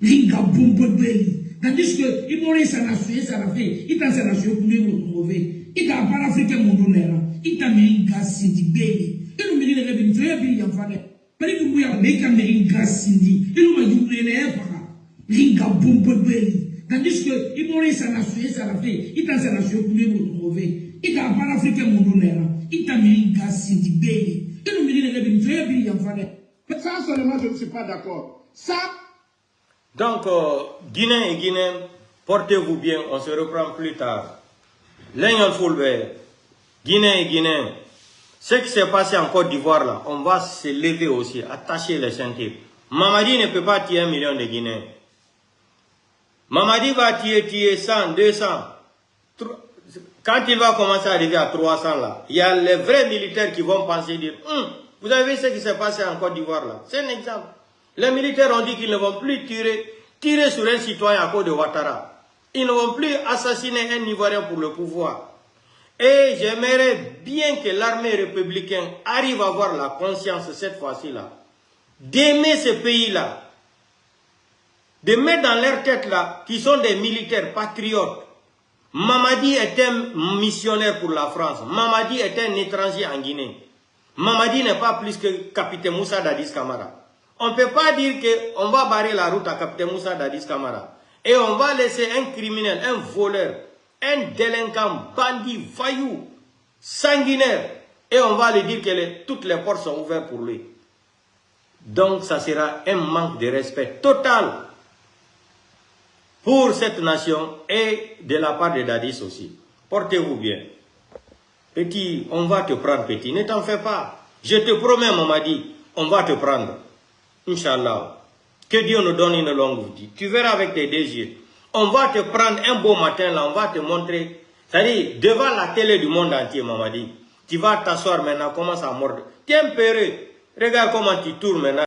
[SPEAKER 3] Ringa bombo beli. Tandis que il pourrait s'en assurer, ça l'a fait. Il t'a s'en assuré pour nous trouver. Il t'a pas africain mon honneur. Il t'a mis un gaz di beli. Il vous y a des rêves, il t'a mis un fan. Mais il vous y a des caméras gaz di. Il vous y a Ringa bombo beli. Tandis que il pourrait s'en assurer, ça l'a fait. Il t'a s'en assuré pour nous trouver. Il t'a pas africain mon honneur. Il t'a mis un gaz di beli. Il vous y a des rêves, il t'a mis un fan.
[SPEAKER 4] Ça seulement, je ne suis pas d'accord. Ça.
[SPEAKER 1] Donc, Guinéens et Guinéens, portez-vous bien, on se reprend plus tard. L'Union Fulbert, Guinéens et Guinéens, ce qui s'est passé en Côte d'Ivoire là, on va se lever aussi, attacher les ceintures. Mamadi ne peut pas tuer 1 million de Guinéens. Mamadi va tuer 100, 200. Quand il va commencer à arriver à 300 là, il y a les vrais militaires qui vont penser dire, vous avez vu ce qui s'est passé en Côte d'Ivoire là, c'est un exemple. Les militaires ont dit qu'ils ne vont plus tirer sur un citoyen à cause de Ouattara. Ils ne vont plus assassiner un Ivoirien pour le pouvoir. Et j'aimerais bien que l'armée républicaine arrive à avoir la conscience cette fois-ci-là, d'aimer ce pays-là, de mettre dans leur tête là, qui sont des militaires patriotes. Mamadi est un missionnaire pour la France. Mamadi est un étranger en Guinée. Mamadi n'est pas plus que capitaine Moussa Dadis Camara. On ne peut pas dire qu'on va barrer la route à capitaine Moussa Dadis Camara. Et on va laisser un criminel, un voleur, un délinquant, bandit, voyou, sanguinaire. Et on va lui dire que toutes les portes sont ouvertes pour lui. Donc ça sera un manque de respect total pour cette nation et de la part de Dadis aussi. Portez-vous bien. Petit, on va te prendre, petit. Ne t'en fais pas. Je te promets, Mamadi, on va te prendre. Inch'Allah. Que Dieu nous donne une longue vie. Tu verras avec tes deux yeux. On va te prendre un beau matin, là, on va te montrer. C'est-à-dire, devant la télé du monde entier, Mamadi. Tu vas t'asseoir maintenant, commence à mordre. Tiens, péré. Regarde comment tu tournes maintenant.